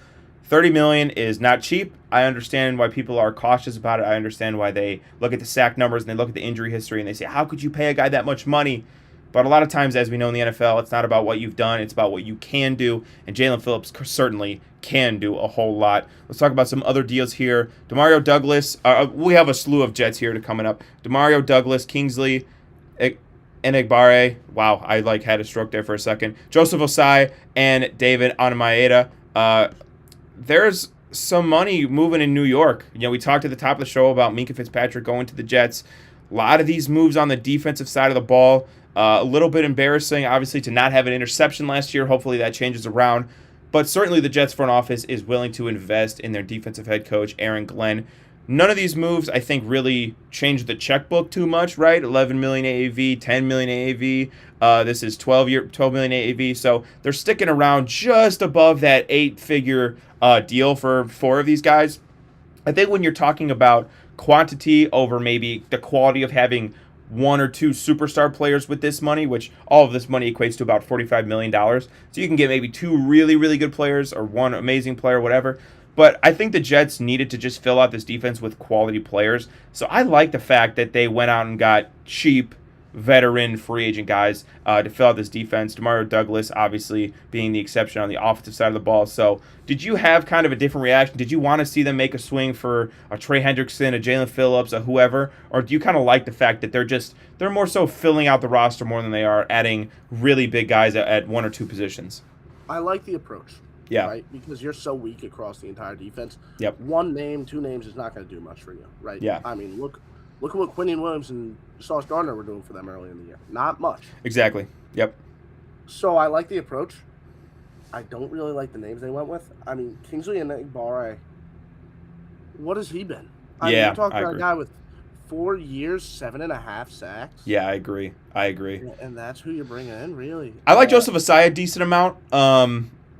$30 million is not cheap. I understand why people are cautious about it. I understand why they look at the sack numbers and they look at the injury history and they say, how could you pay a guy that much money? But a lot of times, as we know in the NFL, it's not about what you've done, it's about what you can do. And Jalen Phillips certainly can do a whole lot. Let's talk about some other deals here. Demario Douglas, we have a slew of Jets here coming up. Demario Douglas, Kingsley, Enagbare. Wow, I had a stroke there for a second. Joseph Osai and David Onamaeda. There's some money moving in New York. We talked at the top of the show about Minkah Fitzpatrick going to the Jets. A lot of these moves on the defensive side of the ball. A little bit embarrassing, obviously, to not have an interception last year. Hopefully that changes around. But certainly the Jets front office is willing to invest in their defensive head coach, Aaron Glenn. None of these moves, I think, really changed the checkbook too much, right? 11 million AAV, 10 million AAV. This is 12 million AAV. So they're sticking around just above that 8-figure deal for 4 of these guys. I think when you're talking about quantity over maybe the quality of having 1 or 2 superstar players with this money, which all of this money equates to about $45 million. So you can get maybe 2 really, really good players or 1 amazing player, whatever. But I think the Jets needed to just fill out this defense with quality players. So I like the fact that they went out and got cheap, veteran, free agent guys to fill out this defense. Demario Douglas, obviously, being the exception on the offensive side of the ball. So did you have kind of a different reaction? Did you want to see them make a swing for a Trey Hendrickson, a Jalen Phillips, a whoever? Or do you kind of like the fact that they're more so filling out the roster more than they are adding really big guys at 1 or 2 positions? I like the approach. Yeah. Right? Because you're so weak across the entire defense. Yep. 1 name, 2 names is not going to do much for you, right? Yeah. I mean, look at what Quinion Williams and Sauce Gardner were doing for them early in the year. Not much. Exactly. Yep. So I like the approach. I don't really like the names they went with. I mean, Kingsley and Enagbare, what has he been? I mean, you're talking about a guy with 4 years, 7.5 sacks. Yeah, I agree. And that's who you're bringing in, really. I like Joseph Osai a decent amount.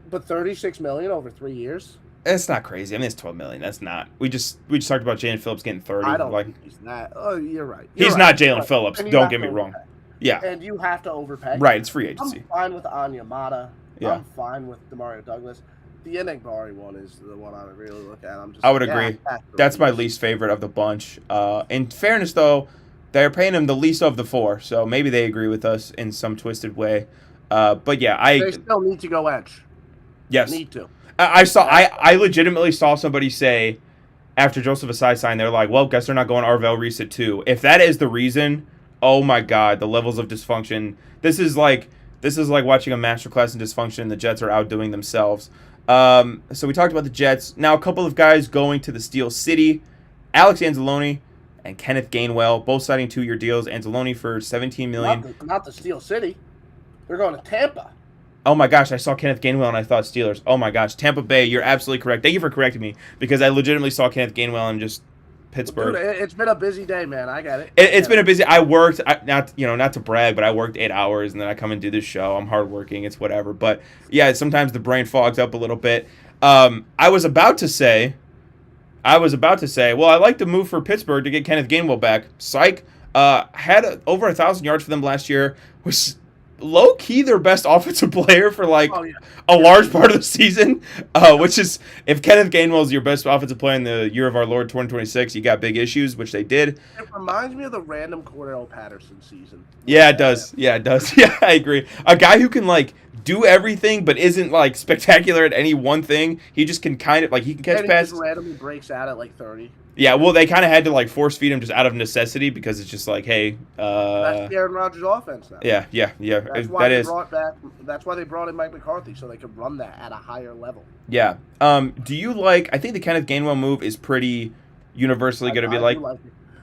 But $36 million over 3 years? It's not crazy. I mean, it's $12 million. That's not. We just talked about Jalen Phillips getting 30. I don't think he's that. Oh, you're right. He's not Jalen Phillips. Don't get me wrong. Yeah. And you have to overpay. Right. It's free agency. I'm fine with Onyemata. Yeah. I'm fine with Demario Douglas. The Enagbare one is the one I would really look at. I would agree. That's my least favorite of the bunch. In fairness, though, they're paying him the least of the 4, so maybe they agree with us in some twisted way. But yeah, they still need to go edge. Yes. Need to. I legitimately saw somebody say after Joseph Osai signed, they're like, well, guess they're not going Arvell Reese at 2. If that is the reason, oh my God, the levels of dysfunction. This is like watching a masterclass in dysfunction. The Jets are outdoing themselves. So we talked about the Jets. Now a couple of guys going to the Steel City. Alex Anzalone and Kenneth Gainwell, both signing 2-year deals. Anzalone for $17 million. Not the Steel City. They're going to Tampa. Oh my gosh, I saw Kenneth Gainwell and I thought Steelers. Oh my gosh, Tampa Bay, you're absolutely correct. Thank you for correcting me because I legitimately saw Kenneth Gainwell and just Pittsburgh. Dude, it's been a busy day, man. I get it. It's been a busy. I worked not to brag, but I worked 8 hours and then I come and do this show. I'm hardworking. It's whatever. But yeah, sometimes the brain fogs up a little bit. I was about to say, well, I like the move for Pittsburgh to get Kenneth Gainwell back. Psych. Had over 1,000 yards for them last year. Was low-key their best offensive player for a large part of the season, which is, if Kenneth Gainwell is your best offensive player in the year of our Lord 2026, you got big issues, which they did. It reminds me of the random Cordell Patterson season. Yeah, it does. Yeah, I agree. A guy who can do everything but isn't spectacular at any one thing. He just can kind of he can catch passes. Just randomly breaks out at 30. Yeah, well, they kind of had to force feed him just out of necessity because it's just hey. That's Aaron Rodgers' offense now. Yeah. That's why they brought in Mike McCarthy so they could run that at a higher level. Yeah. Do you like? I think the Kenneth Gainwell move is pretty universally going to be like it.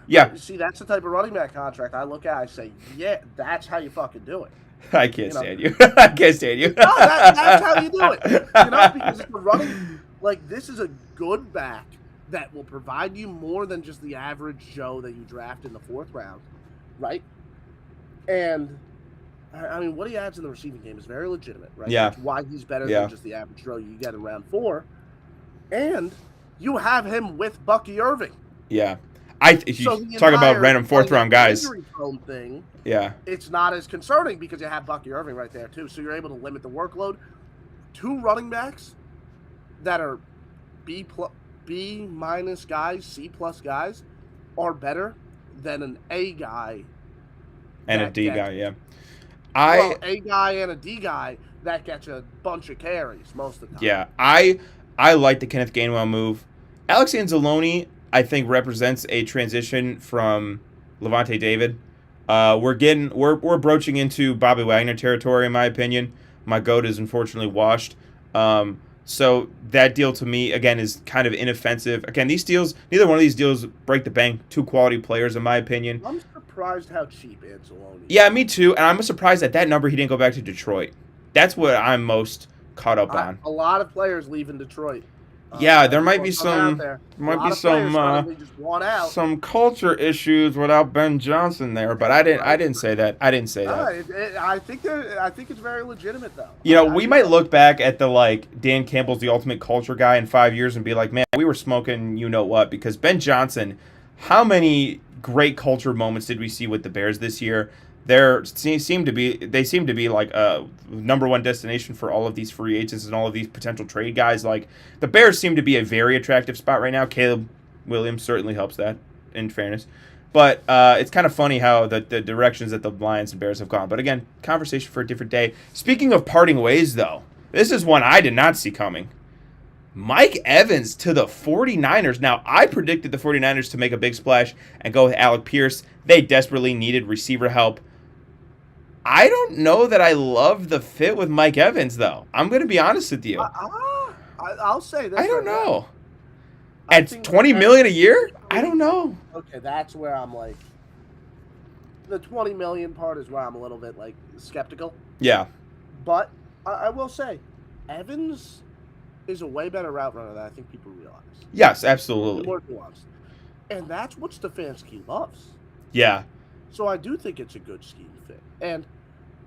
Yeah. See, that's the type of running back contract I look at. I say, yeah, that's how you fucking do it. I can't stand you. I can't stand you. No, that's how you do it. Because it's a running this is a good back that will provide you more than just the average Joe that you draft in the 4th round, right? And I mean, what he adds in the receiving game is very legitimate, right? Yeah. That's why he's better than just the average Joe you get in round 4. And you have him with Bucky Irving. Yeah. If you talk about random 4th-round guys. Thing, yeah. It's not as concerning because you have Bucky Irving right there, too. So you're able to limit the workload. 2 running backs that are B- guys, C+ guys, are better than an A guy and a D guy. Yeah. Well, a guy and a D guy that gets a bunch of carries most of the time. Yeah, I like the Kenneth Gainwell move. Alex Anzalone, I think, represents a transition from Levante David. We're broaching into Bobby Wagner territory, in my opinion. My goat is unfortunately washed. So that deal to me, again, is kind of inoffensive. Again, these deals, neither one of these deals break the bank. Two quality players, in my opinion. I'm surprised how cheap Anzalone is. Yeah, me too. And I'm surprised at that number he didn't go back to Detroit. That's what I'm most caught up on. A lot of players leaving Detroit. Yeah, there might be some some culture issues without Ben Johnson there, but I didn't say that. I think it's very legitimate though. You know, we might look back at Dan Campbell's the ultimate culture guy in 5 years and be like, man, we were smoking you know what, because Ben Johnson, how many great culture moments did we see with the Bears this year? They seem to be like a number one destination for all of these free agents and all of these potential trade guys. Like, the Bears seem to be a very attractive spot right now. Caleb Williams certainly helps that, in fairness. But it's kind of funny how the directions that the Lions and Bears have gone. But again, conversation for a different day. Speaking of parting ways, though, this is one I did not see coming. Mike Evans to the 49ers. Now, I predicted the 49ers to make a big splash and go with Alec Pierce. They desperately needed receiver help. I don't know that I love the fit with Mike Evans, though. I'm going to be honest with you. I'll say this. I don't know. At $20 million a year? I don't know. Okay, that's where I'm like, the $20 million part is where I'm a little bit like skeptical. Yeah. But I will say, Evans is a way better route runner than I think people realize. Yes, absolutely. More nuanced. And that's what Stefanski loves. Yeah. So I do think it's a good scheme fit. And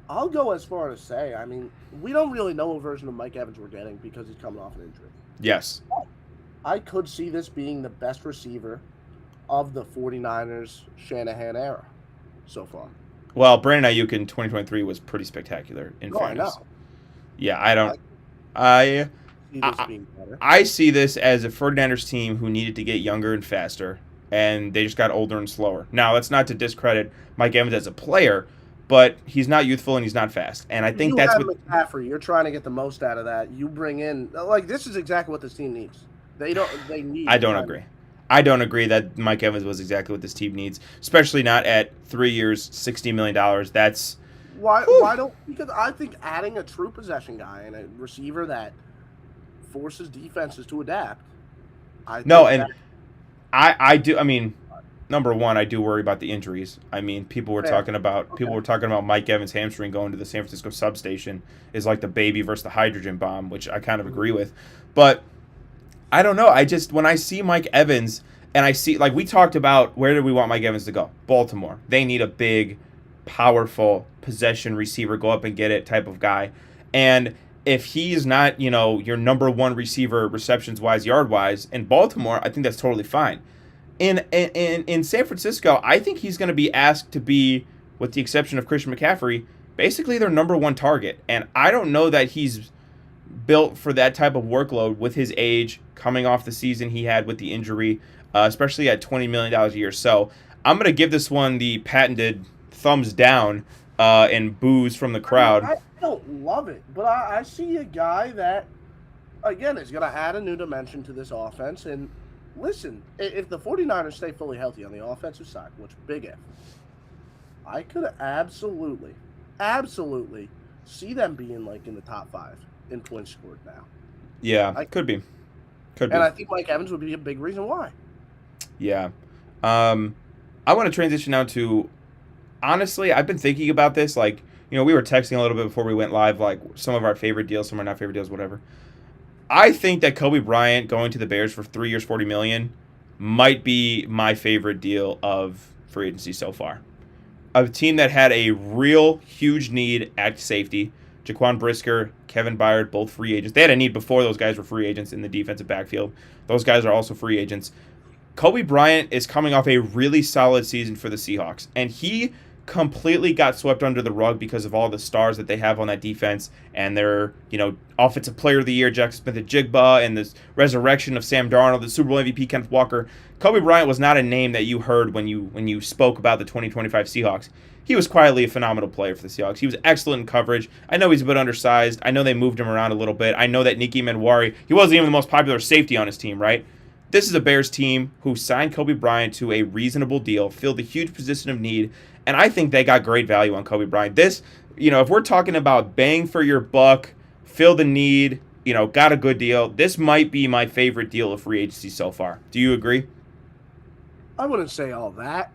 I'll go as far as say, I mean, we don't really know what version of Mike Evans we're getting because he's coming off an injury. Yes. I could see this being the best receiver of the 49ers Shanahan era so far. Well, Brandon Ayuk in 2023 was pretty spectacular, in fairness. I know. Yeah, I see this as a 49ers team who needed to get younger and faster, and they just got older and slower. Now, that's not to discredit Mike Evans as a player, but he's not youthful and he's not fast. And I think that's what McCaffrey, you're trying to get the most out of that. You bring in this is exactly what this team needs. They need. I don't agree. I don't agree that Mike Evans was exactly what this team needs, especially not at 3 years, $60 million. That's why don't, because I think adding a true possession guy and a receiver that forces defenses to adapt. I do. I mean, number one, I do worry about the injuries. I mean, people were talking about Mike Evans' hamstring going to the San Francisco substation is like the baby versus the hydrogen bomb, which I kind of agree with. But I don't know. When I see Mike Evans and I see, like, we talked about where do we want Mike Evans to go? Baltimore. They need a big, powerful possession receiver, go up and get it type of guy. And if he's not, your number one receiver receptions wise, yard wise in Baltimore, I think that's totally fine. In San Francisco, I think he's going to be asked to be, with the exception of Christian McCaffrey, basically their number one target. And I don't know that he's built for that type of workload with his age, coming off the season he had with the injury, especially at $20 million a year. So I'm going to give this one the patented thumbs down and boos from the crowd. I don't love it, but I see a guy that, again, is going to add a new dimension to this offense. And listen, if the 49ers stay fully healthy on the offensive side, which big if, I could absolutely see them being in the top 5 in points scored now. Yeah, could be. And I think Mike Evans would be a big reason why. Yeah. I want to transition now to, honestly, I've been thinking about this. We were texting a little bit before we went live, some of our favorite deals, some of our not favorite deals, whatever. I think that Kobe Bryant going to the Bears for 3 years, $40 million might be my favorite deal of free agency so far. A team that had a real huge need at safety. Jaquan Brisker, Kevin Byard, both free agents. They had a need before those guys were free agents in the defensive backfield. Those guys are also free agents. Kobe Bryant is coming off a really solid season for the Seahawks, and he completely got swept under the rug because of all the stars that they have on that defense and their, offensive player of the year, Jackson Smith-Njigba, and this resurrection of Sam Darnold, the Super Bowl MVP, Kenneth Walker. Kobe Bryant was not a name that you heard when you spoke about the 2025 Seahawks. He was quietly a phenomenal player for the Seahawks. He was excellent in coverage. I know he's a bit undersized. I know they moved him around a little bit. I know that Nicky Menwari, he wasn't even the most popular safety on his team, right? This is a Bears team who signed Kobe Bryant to a reasonable deal, filled a huge position of need, and I think they got great value on Kobe Bryant. This, if we're talking about bang for your buck, fill the need, got a good deal, this might be my favorite deal of free agency so far. Do you agree? I wouldn't say all that,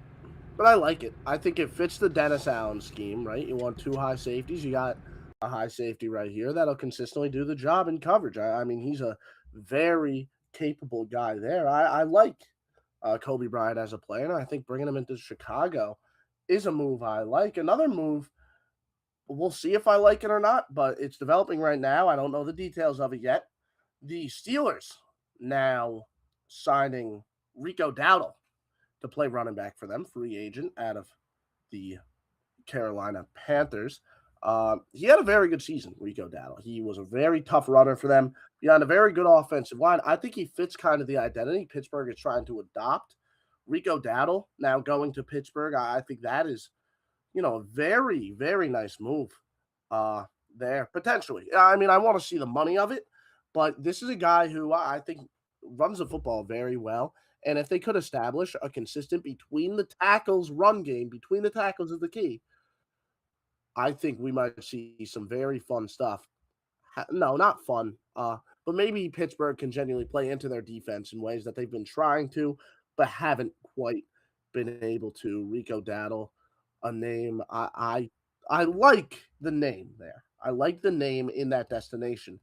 but I like it. I think it fits the Dennis Allen scheme, right? You want 2 high safeties. You got a high safety right here that'll consistently do the job in coverage. I mean, he's a very capable guy there. I like Kobe Bryant as a player, and I think bringing him into Chicago is a move I like. Another move, we'll see if I like it or not, but it's developing right now. I don't know the details of it yet. The Steelers now signing Rico Dowdle to play running back for them, free agent out of the Carolina Panthers. He had a very good season, Rico Dowdle. He was a very tough runner for them behind a very good offensive line. I think he fits kind of the identity Pittsburgh is trying to adopt. Rico Dowdle now going to Pittsburgh, I think that is, a very, very nice move there, potentially. I mean, I want to see the money of it, but this is a guy who I think runs the football very well. And if they could establish a consistent between the tackles run game, between the tackles is the key, I think we might see some very fun stuff. No, not fun, but maybe Pittsburgh can genuinely play into their defense in ways that they've been trying to, but haven't quite been able to. Rico Dowdle, a name I like the name there. I like the name in that destination.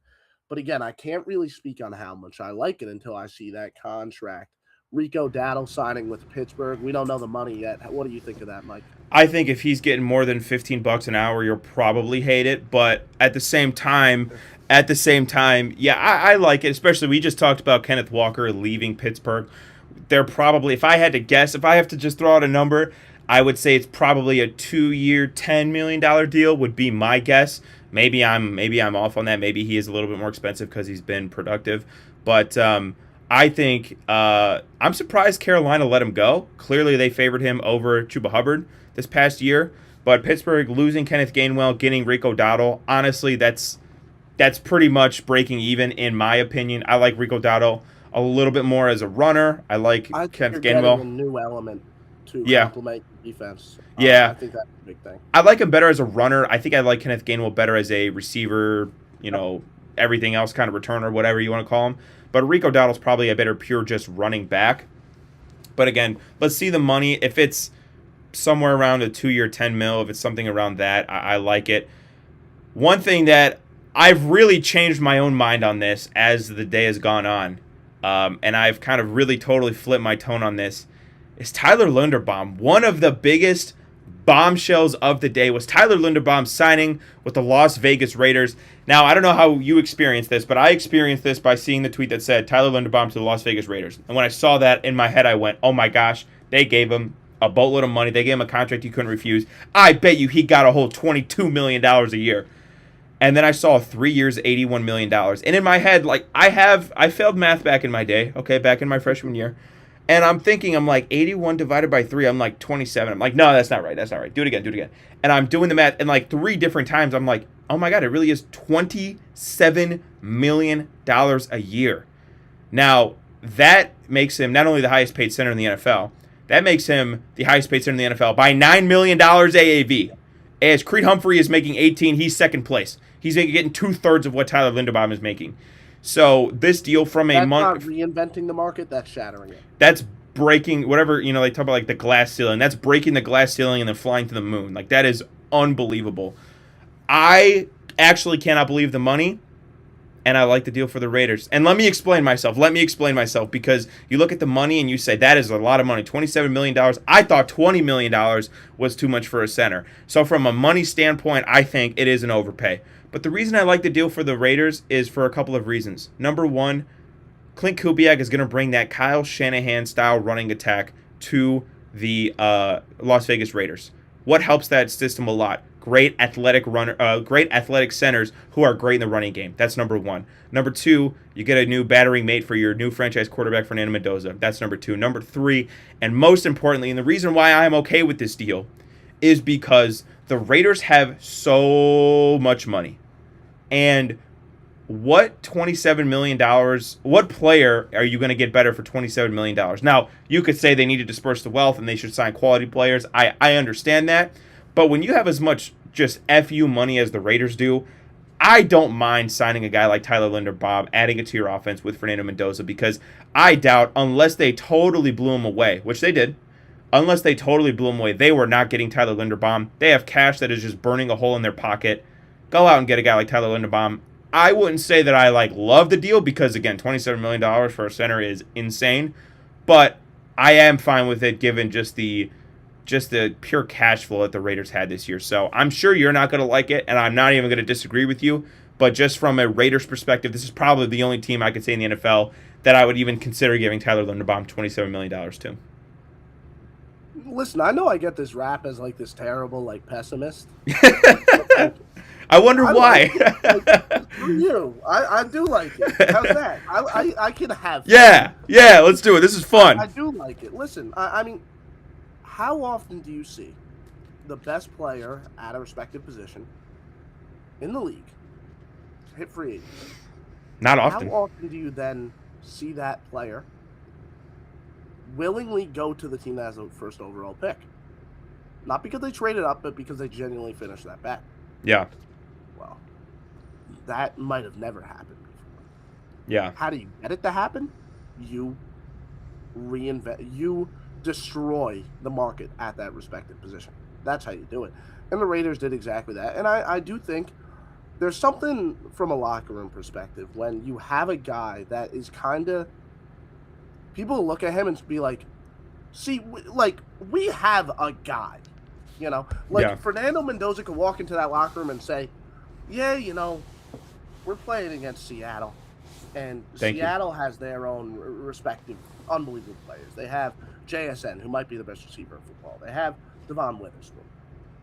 But again, I can't really speak on how much I like it until I see that contract. Rico Dowdle signing with Pittsburgh. We don't know the money yet. What do you think of that, Mike? I think if he's getting more than $15 an hour, you'll probably hate it. But at the same time, yeah, I like it. Especially, we just talked about Kenneth Walker leaving Pittsburgh. They're probably, if I had to guess, if I have to just throw out a number, I would say it's probably a 2-year, $10 million deal would be my guess. Maybe I'm off on that. Maybe he is a little bit more expensive because he's been productive. But I think I'm surprised Carolina let him go. Clearly, they favored him over Chuba Hubbard this past year. But Pittsburgh losing Kenneth Gainwell, getting Rico Dowdle, honestly, that's pretty much breaking even, in my opinion. I like Rico Dowdle a little bit more as a runner. I like Kenneth Gainwell. A new element to complement defense. Yeah. I think that's a big thing. I like him better as a runner. I think I like Kenneth Gainwell better as a receiver, everything else kind of returner, whatever you want to call him. But Rico Dowdle's probably a better pure just running back. But again, let's see the money. If it's somewhere around a 2-year, $10 million, if it's something around that, I like it. One thing that I've really changed my own mind on this as the day has gone on, and I've kind of really totally flipped my tone on this, is Tyler Linderbaum. One of the biggest bombshells of the day was Tyler Linderbaum signing with the Las Vegas Raiders. Now, I don't know how you experienced this, but I experienced this by seeing the tweet that said Tyler Linderbaum to the Las Vegas Raiders. And when I saw that, in my head, I went, oh my gosh, they gave him a boatload of money. They gave him a contract he couldn't refuse. I bet you he got a whole $22 million a year. And then I saw 3 years, $81 million. And in my head, I failed math back in my day, back in my freshman year. And I'm thinking, 81 divided by 3, I'm like 27. I'm like, no, that's not right. Do it again. And I'm doing the math, and 3 different times, I'm like, oh my God, it really is $27 million a year. Now, that makes him not only the highest paid center in the NFL, that makes him the highest paid center in the NFL by $9 million AAV. As Creed Humphrey is making 18, he's second place. He's getting 2/3 of what Tyler Linderbaum is making. So this deal from a month, that's not reinventing the market, that's shattering it. That's breaking whatever, they talk about the glass ceiling. That's breaking the glass ceiling and then flying to the moon. That is unbelievable. I actually cannot believe the money, and I like the deal for the Raiders. And let me explain myself, because you look at the money and you say, that is a lot of money, $27 million. I thought $20 million was too much for a center. So from a money standpoint, I think it is an overpay. But the reason I like the deal for the Raiders is for a couple of reasons. Number one, Clint Kubiak is going to bring that Kyle Shanahan-style running attack to the Las Vegas Raiders. What helps that system a lot? Great athletic centers who are great in the running game. That's number one. Number two, you get a new battering mate for your new franchise quarterback, Fernando Mendoza. That's number two. Number three, and most importantly, and the reason why I'm okay with this deal is because the Raiders have so much money. And what $27 million, what player are you going to get better for $27 million? Now, you could say they need to disperse the wealth and they should sign quality players. I understand that. But when you have as much just FU money as the Raiders do, I don't mind signing a guy like Tyler Linderbaum, adding it to your offense with Fernando Mendoza, because I doubt, unless they totally blew him away, which they did, unless they totally blew him away, they were not getting Tyler Linderbaum. They have cash that is just burning a hole in their pocket. Go out and get a guy like Tyler Linderbaum. I wouldn't say that I love the deal because, again, $27 million for a center is insane, but I am fine with it given just the pure cash flow that the Raiders had this year. So I'm sure you're not going to like it, and I'm not even going to disagree with you, but just from a Raiders perspective, this is probably the only team I could say in the NFL that I would even consider giving Tyler Linderbaum $27 million to. Listen, I know I get this rap as this terrible pessimist. I wonder why. For you, I do like it. How's that? I can have fun. Yeah, let's do it. This is fun. I do like it. Listen, I mean, how often do you see the best player at a respective position in the league hit free agency? Not often. How often do you then see that player willingly go to the team that has the first overall pick? Not because they traded up, but because they genuinely finished that bet. Yeah. Well, that might have never happened before. Yeah. How do you get it to happen? You destroy the market at that respective position. That's how you do it. And the Raiders did exactly that. And I do think there's something from a locker room perspective when you have a guy that is kind of, people look at him and be like, see, we have a guy, Fernando Mendoza could walk into that locker room and say, yeah, we're playing against Seattle, and Seattle has their own respective unbelievable players. They have JSN, who might be the best receiver in football. They have Devon Witherspoon.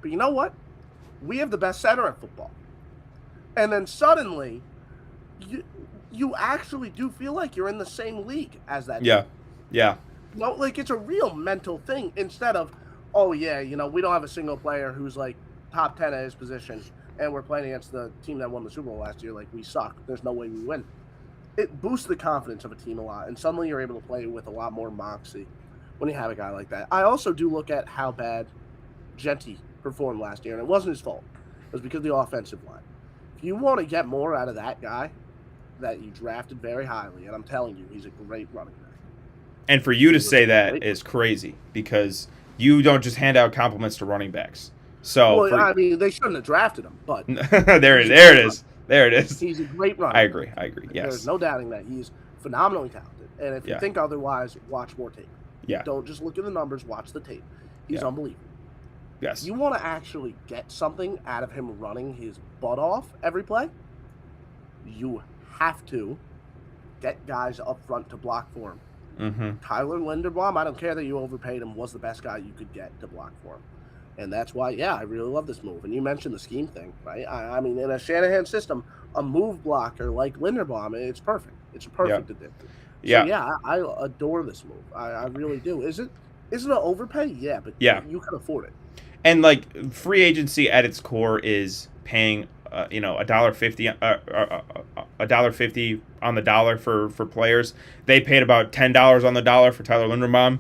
But you know what? We have the best center in football. And then suddenly, you actually do feel like you're in the same league as that team. Yeah. It's a real mental thing instead of, oh, yeah, we don't have a single player who's, top 10 at his position, and we're playing against the team that won the Super Bowl last year. We suck. There's no way we win. It boosts the confidence of a team a lot, and suddenly you're able to play with a lot more moxie when you have a guy like that. I also do look at how bad Genty performed last year, and it wasn't his fault. It was because of the offensive line. If you want to get more out of that guy that you drafted very highly, and I'm telling you, he's a great running back. And for you to say that is crazy because you don't just hand out compliments to running backs. So, they shouldn't have drafted him, but there it is. He's a great runner. I agree. Yes. There's no doubting that he's phenomenally talented. And if you think otherwise, watch more tape. Yeah. Don't just look at the numbers, watch the tape. He's unbelievable. Yes. You want to actually get something out of him running his butt off every play, you have to get guys up front to block for him. Mm-hmm. Tyler Linderbaum, I don't care that you overpaid him, was the best guy you could get to block for him. And that's why, I really love this move. And you mentioned the scheme thing, right? I mean, in a Shanahan system, a move blocker like Linderbaum, it's perfect. It's perfect addition. So, I adore this move. I really do. Is it an overpay? Yeah, but you can afford it. And free agency at its core is paying $1.50 on the dollar for players. They paid about $10 on the dollar for Tyler Linderbaum.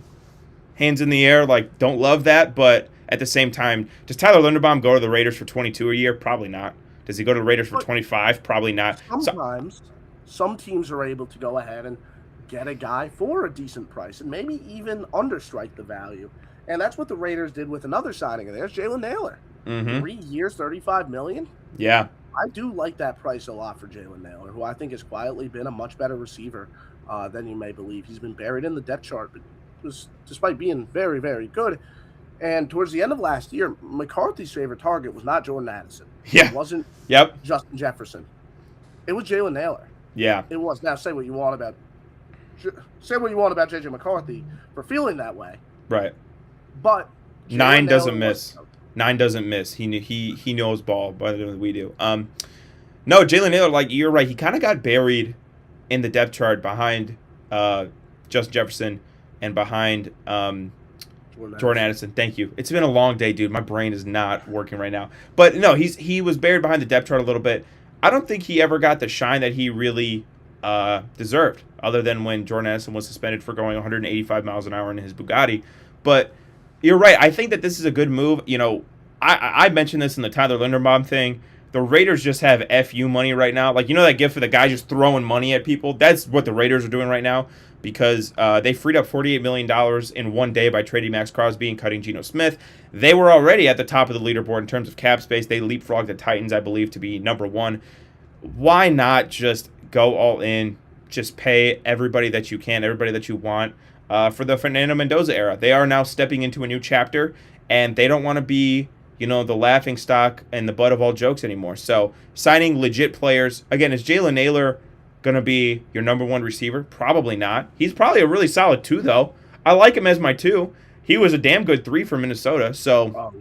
Hands in the air, don't love that, but at the same time, does Tyler Linderbaum go to the Raiders for $22 a year? Probably not. Does he go to the Raiders for $25? Probably not. Sometimes some teams are able to go ahead and get a guy for a decent price and maybe even understrike the value. And that's what the Raiders did with another signing of theirs, Jalen Nailor. Mm-hmm. 3 years, $35 million. Yeah. I do like that price a lot for Jalen Nailor, who I think has quietly been a much better receiver than you may believe. He's been buried in the depth chart, but despite being very, very good. And towards the end of last year, McCarthy's favorite target was not Jordan Addison. Yeah. It wasn't Yep. Justin Jefferson. It was Jalen Nailor. Yeah. It was. Now, say what you want about J.J. McCarthy for feeling that way. Right. But 9 doesn't miss. 9 doesn't miss. He knows ball better than we do. No, Jalen Nailor, like you're right. He kind of got buried in the depth chart behind Justin Jefferson and behind Jordan Addison. Thank you. It's been a long day, dude. My brain is not working right now. But no, he was buried behind the depth chart a little bit. I don't think he ever got the shine that he really deserved, other than when Jordan Addison was suspended for going 185 miles an hour in his Bugatti. But you're right. I think that this is a good move. You know, I mentioned this in the Tyler Linderbaum thing. The Raiders just have FU money right now. Like, you know that gift of the guy just throwing money at people? That's what the Raiders are doing right now, because they freed up $48 million in one day by trading Max Crosby and cutting Geno Smith. They were already at the top of the leaderboard in terms of cap space. They leapfrogged the Titans, I believe, to be number one. Why not just go all in, just pay everybody that you can, everybody that you want for the Fernando Mendoza era? They are now stepping into a new chapter, and they don't want to be, you know, the laughing stock and the butt of all jokes anymore. So signing legit players. Again, is Jalen Nailor going to be your number one receiver? Probably not. He's probably a really solid 2, though. I like him as my 2. He was a damn good 3 for Minnesota. So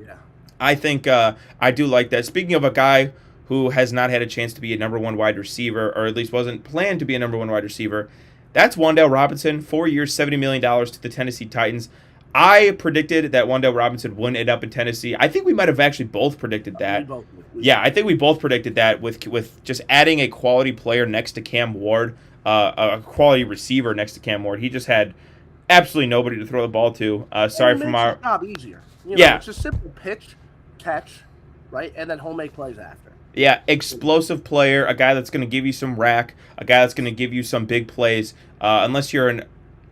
I think I do like that. Speaking of a guy who has not had a chance to be a number 1 wide receiver, or at least wasn't planned to be a number 1 wide receiver, that's Wan'Dale Robinson. 4 years, $70 million to the Tennessee Titans. I predicted that Wan'Dale Robinson wouldn't end up in Tennessee. I think we might have actually both predicted that. Yeah, I think we both predicted that with just adding a quality player next to Cam Ward, a quality receiver next to Cam Ward. He just had absolutely nobody to throw the ball to. Sorry for my job easier. You know, it's just simple pitch, catch, right, and then he'll make plays after. Yeah, explosive player, a guy that's going to give you some rack, a guy that's going to give you some big plays. Unless you're an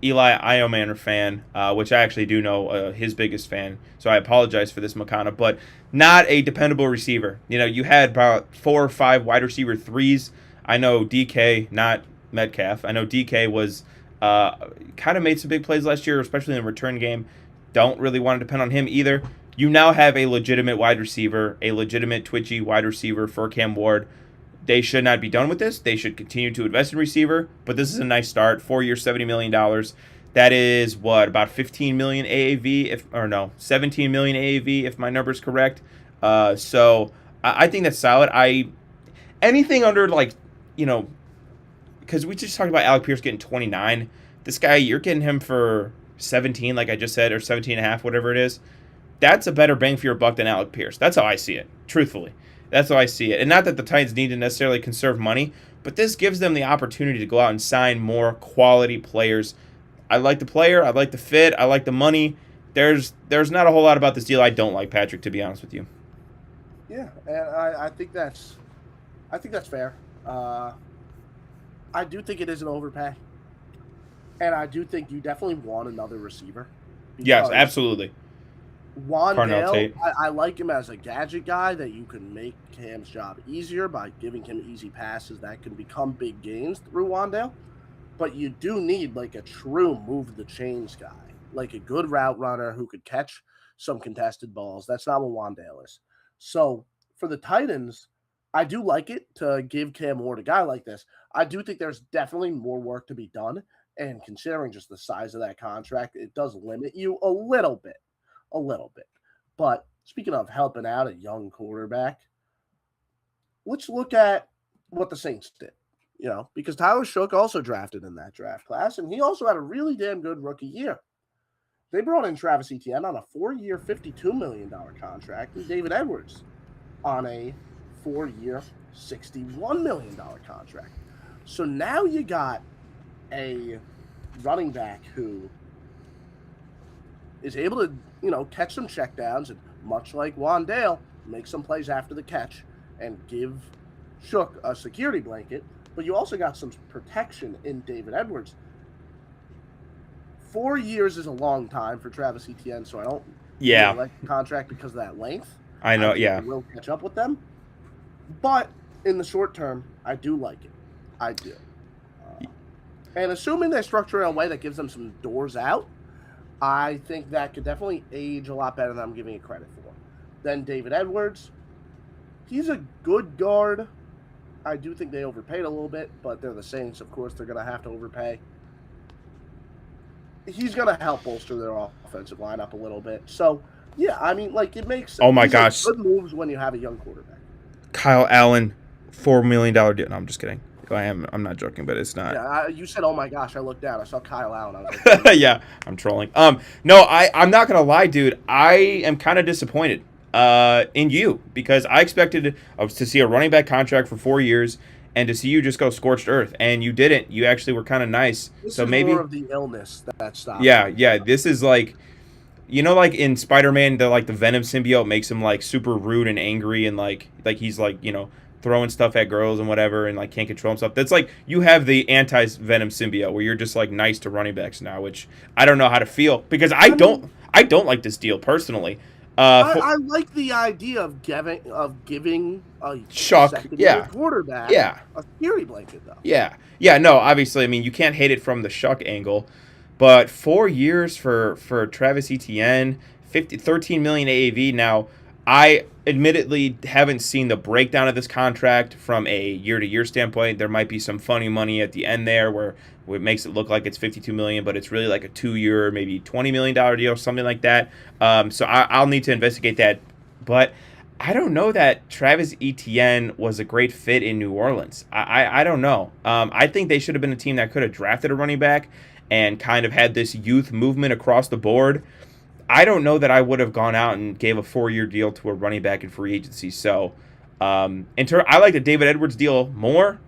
Eli Iomaner fan, which I actually do know his biggest fan, so I apologize for this, Makana, but not a dependable receiver. You know, you had about 4 or 5 wide receiver 3s. I know DK, not Metcalf. I know DK was kind of made some big plays last year, especially in the return game. Don't really want to depend on him either. You now have a legitimate wide receiver, a legitimate twitchy wide receiver for Cam Ward. They should not be done with this. They should continue to invest in receiver, but this is a nice start. 4 years, $70 million. That is what, about 15 million AAV, 17 million AAV if my number's correct. So I think that's solid. Anything under, like, you know, because we just talked about Alec Pierce getting 29. This guy, you're getting him for 17, like I just said, or 17 and a half, whatever it is. That's a better bang for your buck than Alec Pierce. That's how I see it, truthfully. That's how I see it. And not that the Titans need to necessarily conserve money, but this gives them the opportunity to go out and sign more quality players. I like the player. I like the fit. I like the money. There's not a whole lot about this deal I don't like, Patrick, to be honest with you. Yeah, and I think that's fair. I do think it is an overpay. And I do think you definitely want another receiver. Yes, absolutely. Wan'Dale, I like him as a gadget guy that you can make Cam's job easier by giving him easy passes that can become big gains through Wan'Dale. But you do need like a true move the chains guy, like a good route runner who could catch some contested balls. That's not what Wan'Dale is. So for the Titans, I do like it to give Cam Ward a guy like this. I do think there's definitely more work to be done. And considering just the size of that contract, it does limit you a little bit. But speaking of helping out a young quarterback, let's look at what the Saints did, you know, because Tyler Shook also drafted in that draft class, and he also had a really damn good rookie year. They brought in Travis Etienne on a 4-year, $52 million contract, and David Edwards on a 4-year, $61 million contract. So now you got a running back who is able to, you know, catch some checkdowns and, much like Wan'Dale, make some plays after the catch and give Shook a security blanket. But you also got some protection in David Edwards. 4 years is a long time for Travis Etienne, so I don't really like the contract because of that length. I know, yeah. We'll catch up with them. But in the short term, I do like it. I do. And assuming they structure it in a way that gives them some doors out, I think that could definitely age a lot better than I'm giving it credit for. Then David Edwards, he's a good guard. I do think they overpaid a little bit, but they're the Saints. Of course, they're going to have to overpay. he's going to help bolster their offensive line up a little bit. So, yeah, I mean, like, it makes Oh my these are gosh. good moves when you have a young quarterback. Kyle Allen, $4 million deal. No, I'm just kidding. I'm not joking, but it's not. Yeah, you said, "Oh my gosh!" I looked down. I saw Kyle Allen. I was like, Yeah, I'm trolling. No, I'm not gonna lie, dude. I am kind of disappointed in you because I expected to see a running back contract for 4 years and to see you just go scorched earth, and you didn't. You actually were kind of nice. This So is maybe more of the illness that stopped. yeah. This is like, like in Spider-Man, the Venom symbiote makes him like super rude and angry, and like he's like throwing stuff at girls and whatever, and like can't control himself. That's like you have the anti-Venom symbiote where you're just like nice to running backs now, which I don't know how to feel because I don't like this deal personally. I like the idea of giving a second-year quarterback a security blanket, though. Yeah. No, obviously, I mean, you can't hate it from the Shuck angle, but 4 years for Travis Etienne, 13 million AAV. Now, I admittedly haven't seen the breakdown of this contract from a year-to-year standpoint. There might be some funny money at the end there where it makes it look like it's 52 million, but it's really like a 2-year, maybe $20 million deal, something like that. So I'll need to investigate that. But I don't know that Travis Etienne was a great fit in New Orleans. I don't know. I think they should have been a team that could have drafted a running back and kind of had this youth movement across the board. I don't know that I would have gone out and gave a 4-year deal to a running back in free agency. So I like the David Edwards deal more.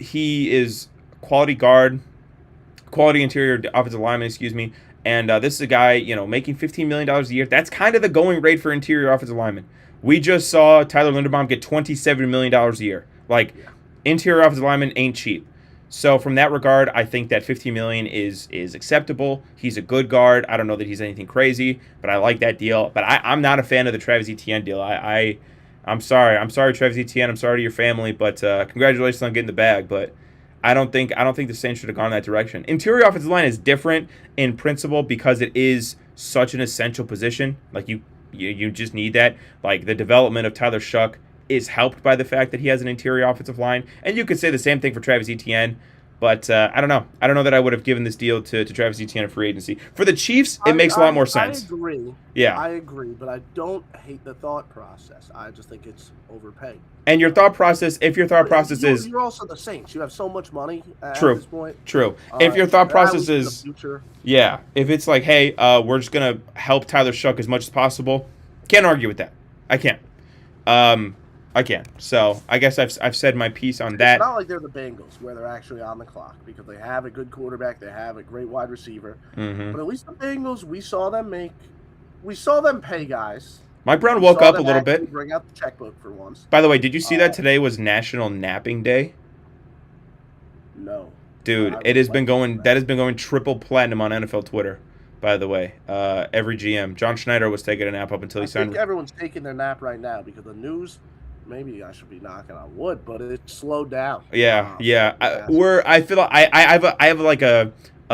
He is quality guard, quality interior offensive lineman, and this is a guy, making $15 million a year. That's kind of the going rate for interior offensive linemen. We just saw Tyler Linderbaum get $27 million a year. Like, interior offensive linemen ain't cheap. So from that regard, I think that $15 million is acceptable. He's a good guard. I don't know that he's anything crazy, but I like that deal. But I'm not a fan of the Travis Etienne deal. I'm sorry. I'm sorry, Travis Etienne. I'm sorry to your family, but congratulations on getting the bag. But I don't think the Saints should have gone that direction. Interior offensive line is different in principle because it is such an essential position. Like you just need that. Like the development of Tyler Shuck is helped by the fact that he has an interior offensive line, and you could say the same thing for Travis Etienne. But I don't know. I don't know that I would have given this deal to Travis Etienne in free agency. For the Chiefs, it makes a lot more sense. I agree. Yeah. I agree, but I don't hate the thought process. I just think it's overpaid. And your thought process, if your thought process is... You're also the Saints. You have so much money at this point. True. If your thought process is... Yeah. If it's like, hey, we're just going to help Tyler Shuck as much as possible, can't argue with that. I can't. I can. So I guess I've said my piece on that. It's not like they're the Bengals where they're actually on the clock because they have a good quarterback, they have a great wide receiver. Mm-hmm. But at least the Bengals, we saw them pay guys. Mike Brown woke up a little bit. Bring out the checkbook for once. By the way, did you see that today was National Napping Day? No. Dude, it has been going. That has been going triple platinum on NFL Twitter. By the way, every GM, John Schneider was taking a nap up until he signed. I think everyone's taking their nap right now because the news. Maybe I should be knocking on wood, but it slowed down. Yeah. I feel like I have like a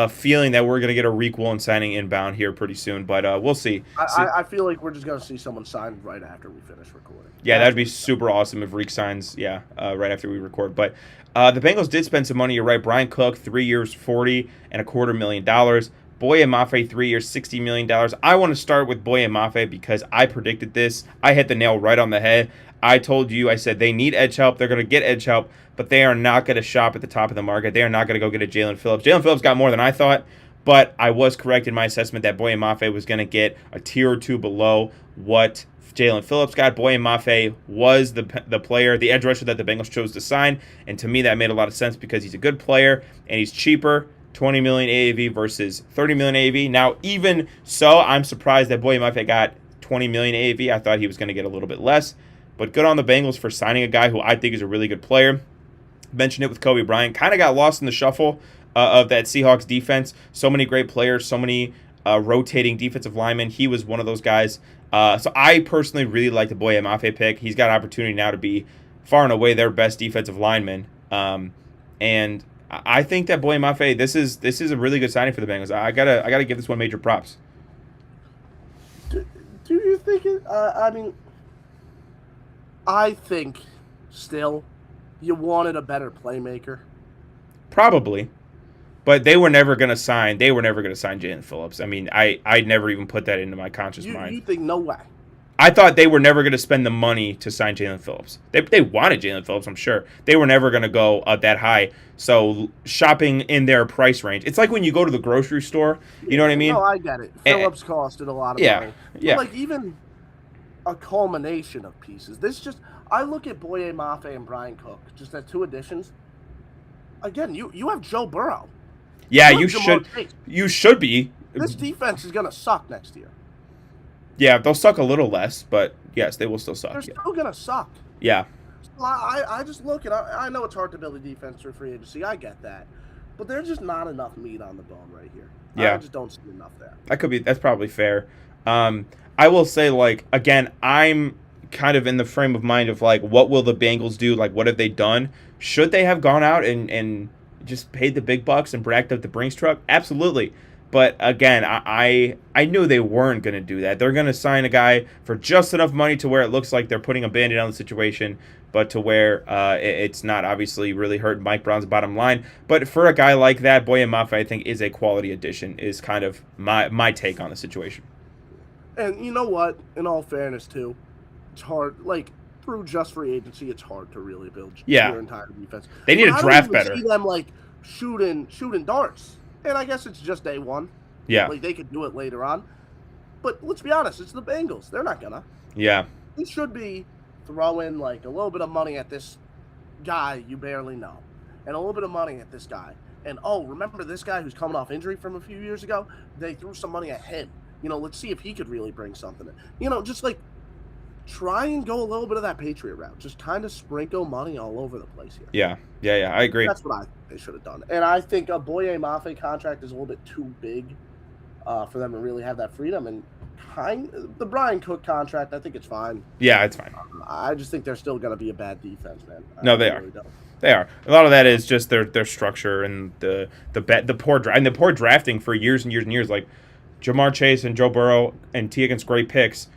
feeling that we're gonna get a Reek Woolen signing inbound here pretty soon, but we'll see. I feel like we're just gonna see someone sign right after we finish recording. Yeah, that'd be super awesome if Reek signs. Yeah, right after we record. But the Bengals did spend some money. You're right. Brian Cook, 3 years, $40.25 million. Boye Mafe, 3 years, $60 million. I want to start with Boye Mafe because I predicted this. I hit the nail right on the head. I told you, I said they need edge help. They're going to get edge help, but they are not going to shop at the top of the market. They are not going to go get a Jalen Phillips. Jalen Phillips got more than I thought, but I was correct in my assessment that Boye Mafe was going to get a tier or two below what Jalen Phillips got. Boye Mafe was the player, the edge rusher that the Bengals chose to sign, and to me that made a lot of sense because he's a good player and he's cheaper. 20 million AAV versus 30 million AAV. Now, even so, I'm surprised that Boye Mafe got 20 million AAV. I thought he was going to get a little bit less. But good on the Bengals for signing a guy who I think is a really good player. Mentioned it with Kobe Bryant. Kind of got lost in the shuffle of that Seahawks defense. So many great players, so many rotating defensive linemen. He was one of those guys. So I personally really like the Boye Mafe pick. He's got an opportunity now to be far and away their best defensive lineman. And I think that Boye Mafe, this is a really good signing for the Bengals. I gotta give this one major props. Do you think it? I think still you wanted a better playmaker. Probably, But they were never going to sign. They were never going to sign Jalen Phillips. I mean, I'd never even put that into my conscious mind. You think no way? I thought they were never going to spend the money to sign Jalen Phillips. They wanted Jalen Phillips, I'm sure. They were never going to go that high. So shopping in their price range, it's like when you go to the grocery store. You know what I mean? No, I get it. Phillips costed a lot of money. Yeah. But like even a culmination of pieces. I look at Boye Mafe and Brian Cook, just as two additions. Again, you have Joe Burrow. Yeah, you should. You should be. This defense is going to suck next year. Yeah, they'll suck a little less, but yes, they will still suck. They're still going to suck. Yeah. I just look at I know it's hard to build a defense through free agency. I get that. But there's just not enough meat on the bone right here. Yeah. I just don't see enough there. That's probably fair. I will say, like, again, I'm kind of in the frame of mind of, like, what will the Bengals do? Like, what have they done? Should they have gone out and just paid the big bucks and bracked up the Brinks truck? Absolutely. But again, I knew they weren't going to do that. They're going to sign a guy for just enough money to where it looks like they're putting a Band-Aid on the situation, but to where it's not obviously really hurting Mike Brown's bottom line. But for a guy like that, Boye Mafe, I think, is a quality addition, is kind of my take on the situation. And you know what? In all fairness, too, it's hard. Like, through just free agency, it's hard to really build your entire defense. They need to draft better. I don't even see them, like, shooting darts. And I guess it's just day one. Yeah. Like, they could do it later on. But let's be honest, it's the Bengals. They're not gonna. Yeah. They should be throwing, like, a little bit of money at this guy you barely know. And a little bit of money at this guy. And, oh, remember this guy who's coming off injury from a few years ago? They threw some money at him. You know, let's see if he could really bring something in. You know, just, like, try and go a little bit of that Patriot route. Just kind of sprinkle money all over the place here. Yeah, I agree. That's what I think they should have done. And I think a Boye Mafe contract is a little bit too big for them to really have that freedom. And the Brian Cook contract, I think it's fine. Yeah, it's fine. I just think they're still going to be a bad defense, man. No, they are. They are. A lot of that is just their structure and the poor drafting for years and years and years. Like Jamar Chase and Joe Burrow and T. Higgins, great picks.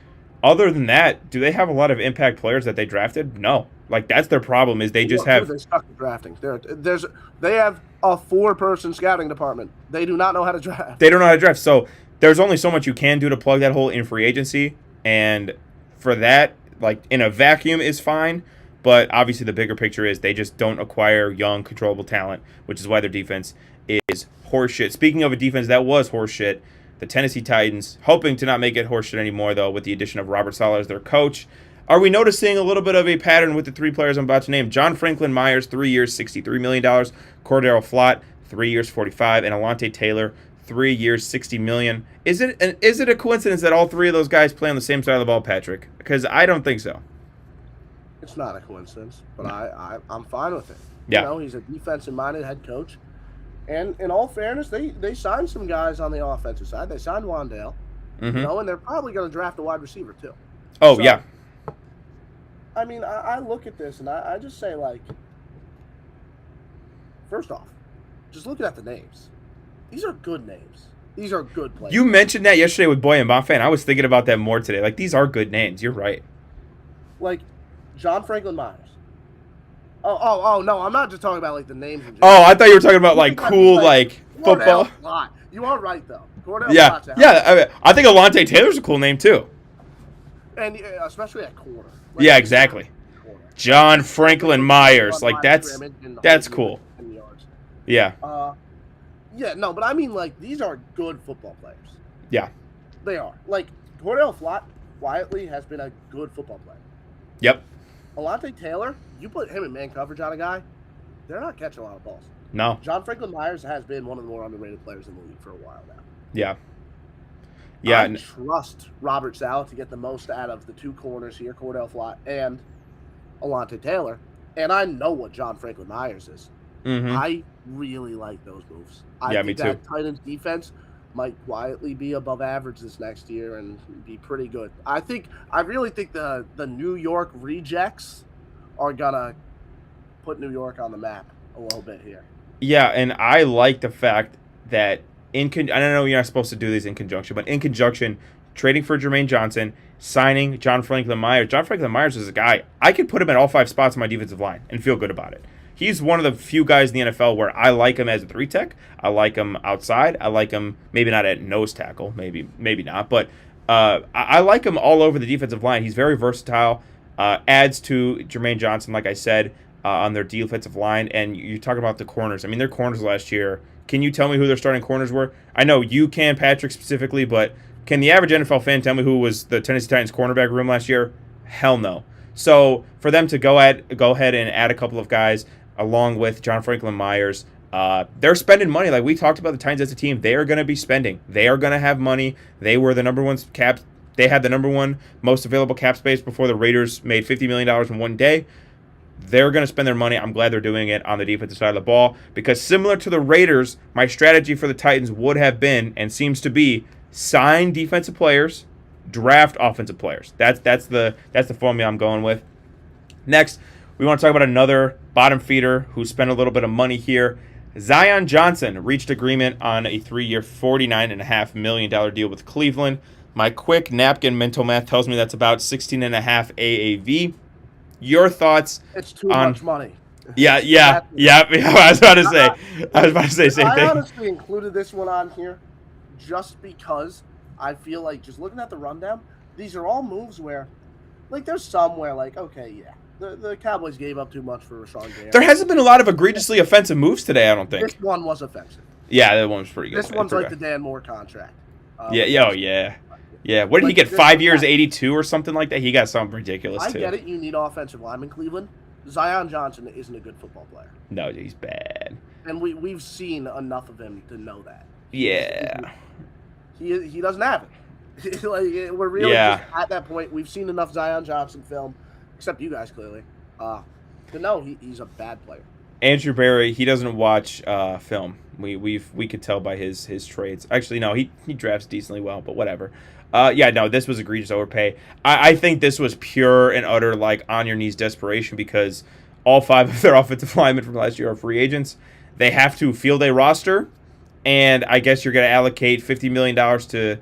Other than that, do they have a lot of impact players that they drafted? No. Like, that's their problem, is they just have... They suck at drafting. They have a 4-person scouting department. They do not know how to draft. They don't know how to draft. So there's only so much you can do to plug that hole in free agency. And for that, like, in a vacuum is fine. But obviously the bigger picture is they just don't acquire young, controllable talent, which is why their defense is horseshit. Speaking of a defense that was horseshit, the Tennessee Titans, hoping to not make it horseshit anymore, though, with the addition of Robert Saleh as their coach. Are we noticing a little bit of a pattern with the 3 players I'm about to name? John Franklin Myers, 3 years, $63 million. Cordero Flott, 3 years, $45 million. And Alontae Taylor, 3 years, $60 million. Is it a coincidence that all 3 of those guys play on the same side of the ball, Patrick? Because I don't think so. It's not a coincidence, but I'm fine with it. Yeah. You know, he's a defensive-minded head coach. And in all fairness, they signed some guys on the offensive side. They signed Wandale, you know, and they're probably going to draft a wide receiver too. Oh, yeah. I mean, I look at this and I just say, like, first off, just looking at the names. These are good names. These are good players. You mentioned that yesterday with Boye Mafe, and I was thinking about that more today. Like, these are good names. You're right. Like, John Franklin Myers. Oh, no, I'm not just talking about, like, the names. Oh, I thought you were talking about, like, cool, like, football. You are right, though. Yeah, I think Alontae Taylor's a cool name, too. And especially at corner. Like, yeah, exactly. John Franklin Myers. Like, that's cool. Yeah. Yeah, no, but I mean, like, these are good football players. Yeah. They are. Like, Cordell Flott quietly has been a good football player. Yep. Alontae Taylor, you put him in man coverage on a guy, they're not catching a lot of balls. No. John Franklin Myers has been one of the more underrated players in the league for a while now. Yeah. Yeah. I trust Robert Saleh to get the most out of the 2 corners here, Cordell Flott and Alontae Taylor. And I know what John Franklin Myers is. Mm-hmm. I really like those moves. I think me too. That Titans defense might quietly be above average this next year and be pretty good. I really think the New York rejects are gonna put New York on the map a little bit here. Yeah, and I like the fact that I don't know you're not supposed to do these in conjunction, but in conjunction, trading for Jermaine Johnson, signing John Franklin Myers. John Franklin Myers is a guy I could put him at all 5 spots on my defensive line and feel good about it. he's one of the few guys in the NFL where I like him as a 3-tech. I like him outside. I like him maybe not at nose tackle, maybe not, but I like him all over the defensive line. He's very versatile. Adds to Jermaine Johnson, like I said, on their defensive line. And you're talking about the corners. I mean, their corners last year. Can you tell me who their starting corners were? I know you can, Patrick, specifically, but can the average NFL fan tell me who was the Tennessee Titans cornerback room last year? Hell no. So for them to go ahead and add a couple of guys along with John Franklin Myers, they're spending money. Like we talked about the Titans as a team, they are going to be spending. They are going to have money. They were the number one cap. They had the number one most available cap space before the Raiders made $50 million in one day. They're going to spend their money. I'm glad they're doing it on the defensive side of the ball because similar to the Raiders, my strategy for the Titans would have been and seems to be sign defensive players, draft offensive players. That's the formula I'm going with. Next, we want to talk about another bottom feeder who spent a little bit of money here. Zion Johnson reached agreement on a 3-year, $49.5 million deal with Cleveland. My quick napkin mental math tells me that's about 16.5 AAV. Your thoughts? It's too much money. Yeah. I was about to say same thing. I honestly included this one on here just because I feel like just looking at the rundown, these are all moves where, like, there's some where, like, okay, yeah, the Cowboys gave up too much for Rashawn Gary. There hasn't been a lot of egregiously offensive moves today, I don't think. This one was offensive. Yeah, that one was pretty good. This one's like the Dan Moore contract. Yeah. What did he get? 5 years, 82 or something like that? He got something ridiculous, too. I get it. You need offensive linemen, Cleveland. Zion Johnson isn't a good football player. No, he's bad. And we've seen enough of him to know that. Yeah. He doesn't have it. Like, we're really just at that point. We've seen enough Zion Johnson film, except you guys clearly, to know he's a bad player. Andrew Berry, he doesn't watch film. We could tell by his trades. Actually, no, he drafts decently well, but whatever. This was egregious overpay. I think this was pure and utter, like, on-your-knees desperation because all 5 of their offensive linemen from last year are free agents. They have to field a roster, and I guess you're going to allocate $50 million to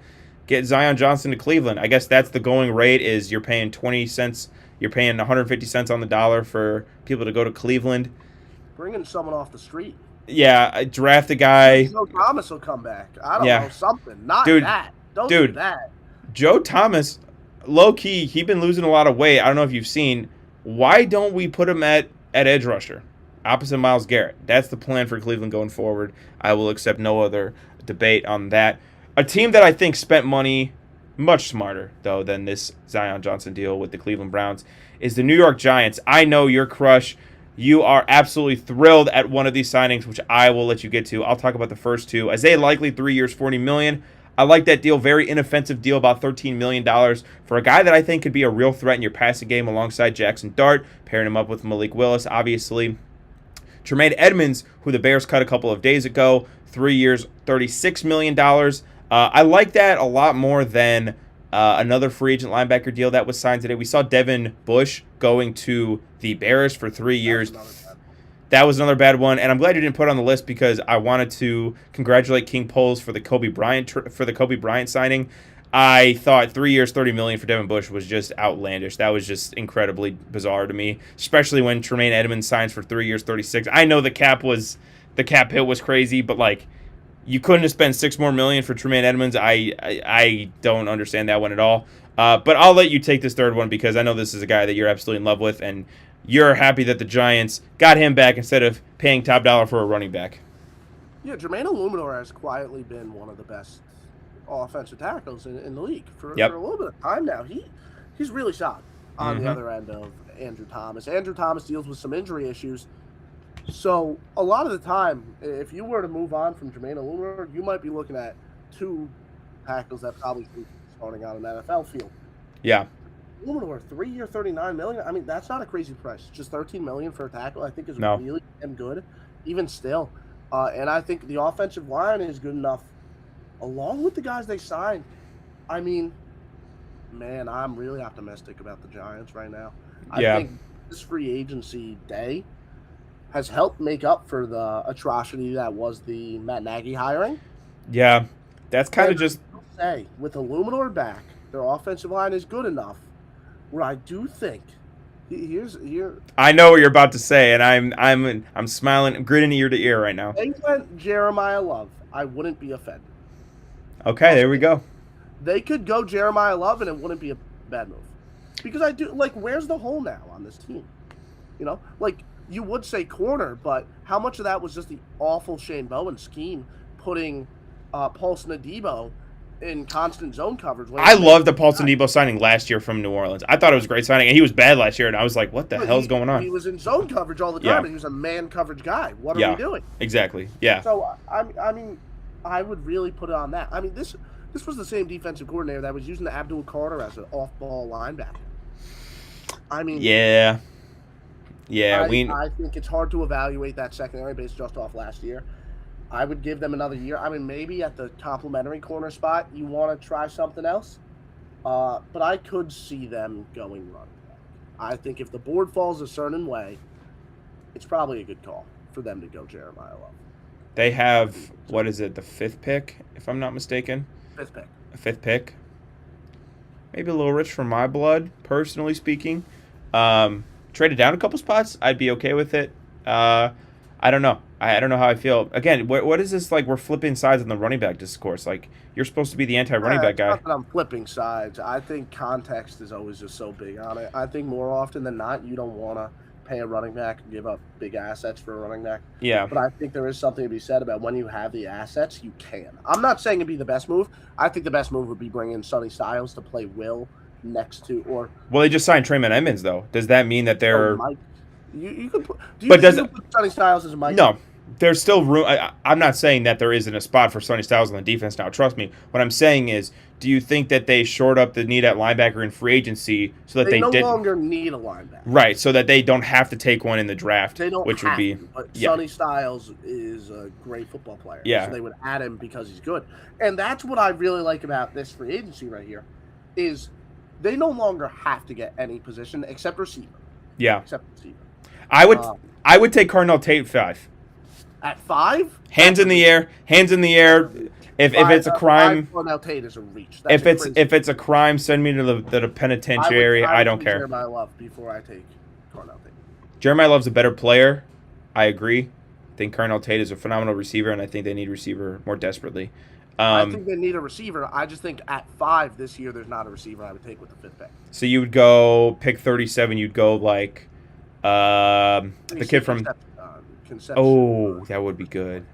get Zion Johnson to Cleveland. I guess that's the going rate is you're paying 20 cents. You're paying 150 cents on the dollar for people to go to Cleveland. Bringing someone off the street. Yeah, draft a guy. Joe Thomas will come back. I don't know, something. Not that. Don't do that. Joe Thomas, low-key, he's been losing a lot of weight. I don't know if you've seen. Why don't we put him at edge rusher, opposite Myles Garrett? That's the plan for Cleveland going forward. I will accept no other debate on that. A team that I think spent money much smarter, though, than this Zion Johnson deal with the Cleveland Browns is the New York Giants. I know your crush. You are absolutely thrilled at one of these signings, which I will let you get to. I'll talk about the first two. Isaiah Likely, 3 years, $40 million. I like that deal. Very inoffensive deal, about $13 million for a guy that I think could be a real threat in your passing game alongside Jackson Dart, pairing him up with Malik Willis, obviously. Tremaine Edmonds, who the Bears cut a couple of days ago, 3 years, $36 million. I like that a lot more than another free agent linebacker deal that was signed today. We saw Devin Bush going to the Bears for 3 years. That was another bad one, and I'm glad you didn't put it on the list because I wanted to congratulate King Poles for the Kobe Bryant signing. I thought 3 years, $30 million for Devin Bush was just outlandish. That was just incredibly bizarre to me, especially when Tremaine Edmonds signs for 3 years, $36. I know the cap hit was crazy, but like you couldn't have spent $6 more million for Tremaine Edmonds. I don't understand that one at all. But I'll let you take this third one because I know this is a guy that you're absolutely in love with, and you're happy that the Giants got him back instead of paying top dollar for a running back. Yeah, Jermaine Illuminor has quietly been one of the best offensive tackles in the league for a little bit of time now. He's really solid on the other end of Andrew Thomas. Andrew Thomas deals with some injury issues. So a lot of the time, if you were to move on from Jermaine Illuminor, you might be looking at 2 tackles that probably be starting on an NFL field. Yeah. Illuminor, 3 year, $39 million. I mean, that's not a crazy price. Just $13 million for a tackle, I think, is really damn good, even still. And I think the offensive line is good enough, along with the guys they signed. I mean, man, I'm really optimistic about the Giants right now. I think this free agency day has helped make up for the atrocity that was the Matt Nagy hiring. Yeah, that's kind of just... Say, with Illuminor back, their offensive line is good enough where I do think Here. I know what you're about to say, and I'm smiling, I'm grinning ear to ear right now. They went Jeremiah Love. I wouldn't be offended. Okay, there we go. They could go Jeremiah Love, and it wouldn't be a bad move. Because I do like, where's the hole now on this team? You know, like you would say corner, but how much of that was just the awful Shane Bowen scheme putting Paulson Adebo in constant zone coverage? I love the Paulson Adebo signing last year from New Orleans. I thought it was a great signing, and he was bad last year, and I was like, what the hell's going on? He was in zone coverage all the time, Yeah. and he was a man coverage guy. What are we doing? Exactly. Yeah. So, I mean, I would really put it on that. I mean, this was the same defensive coordinator that was using Abdul Carter as an off-ball linebacker. I mean, yeah. I think it's hard to evaluate that secondary based just off last year. I would give them another year. I mean, maybe at the complimentary corner spot, you want to try something else. But I could see them going running back. I think if the board falls a certain way, it's probably a good call for them to go Jeremiah Love. They have, what is it, the 5th pick, if I'm not mistaken? 5th pick. A 5th pick. Maybe a little rich for my blood, personally speaking. Traded down a couple spots, I'd be okay with it. I don't know. I don't know how I feel. Again, what is this like? We're flipping sides in the running back discourse. Like, you're supposed to be the anti-running back guy. Not that I'm flipping sides. I think context is always just so big on it. I think more often than not, you don't want to pay a running back and give up big assets for a running back. Yeah. But I think there is something to be said about when you have the assets, you can. I'm not saying it'd be the best move. I think the best move would be bringing Sonny Styles to play Will next to, or well, they just signed Trayman Edmonds though. Does that mean that they're? Mike. You could put. Do you But does put Sonny Styles as a Mike? No, there's still room. I'm not saying that there isn't a spot for Sonny Styles on the defense now. Trust me. What I'm saying is, do you think that they shored up the need at linebacker in free agency so that they no didn't longer need a linebacker? Right, so that they don't have to take one in the draft, They don't which have would be to, but yeah. Sonny Styles is a great football player. Yeah. So they would add him because he's good. And that's what I really like about this free agency right here is they no longer have to get any position except receiver. Yeah. Except receiver. I would take Carnell Tate 5. At 5? Hands in the air. If it's a crime, Carnell Tate is a reach. if it's a crime, send me to the penitentiary. I don't care. Jeremiah Love before I take Carnell Tate. Jeremiah Love's a better player. I agree. I think Carnell Tate is a phenomenal receiver, and I think they need receiver more desperately. I think they need a receiver. I just think at 5 this year, there's not a receiver I would take with the 5th pick. So you would go pick 37. You'd go like the kid from. Oh, that would be good.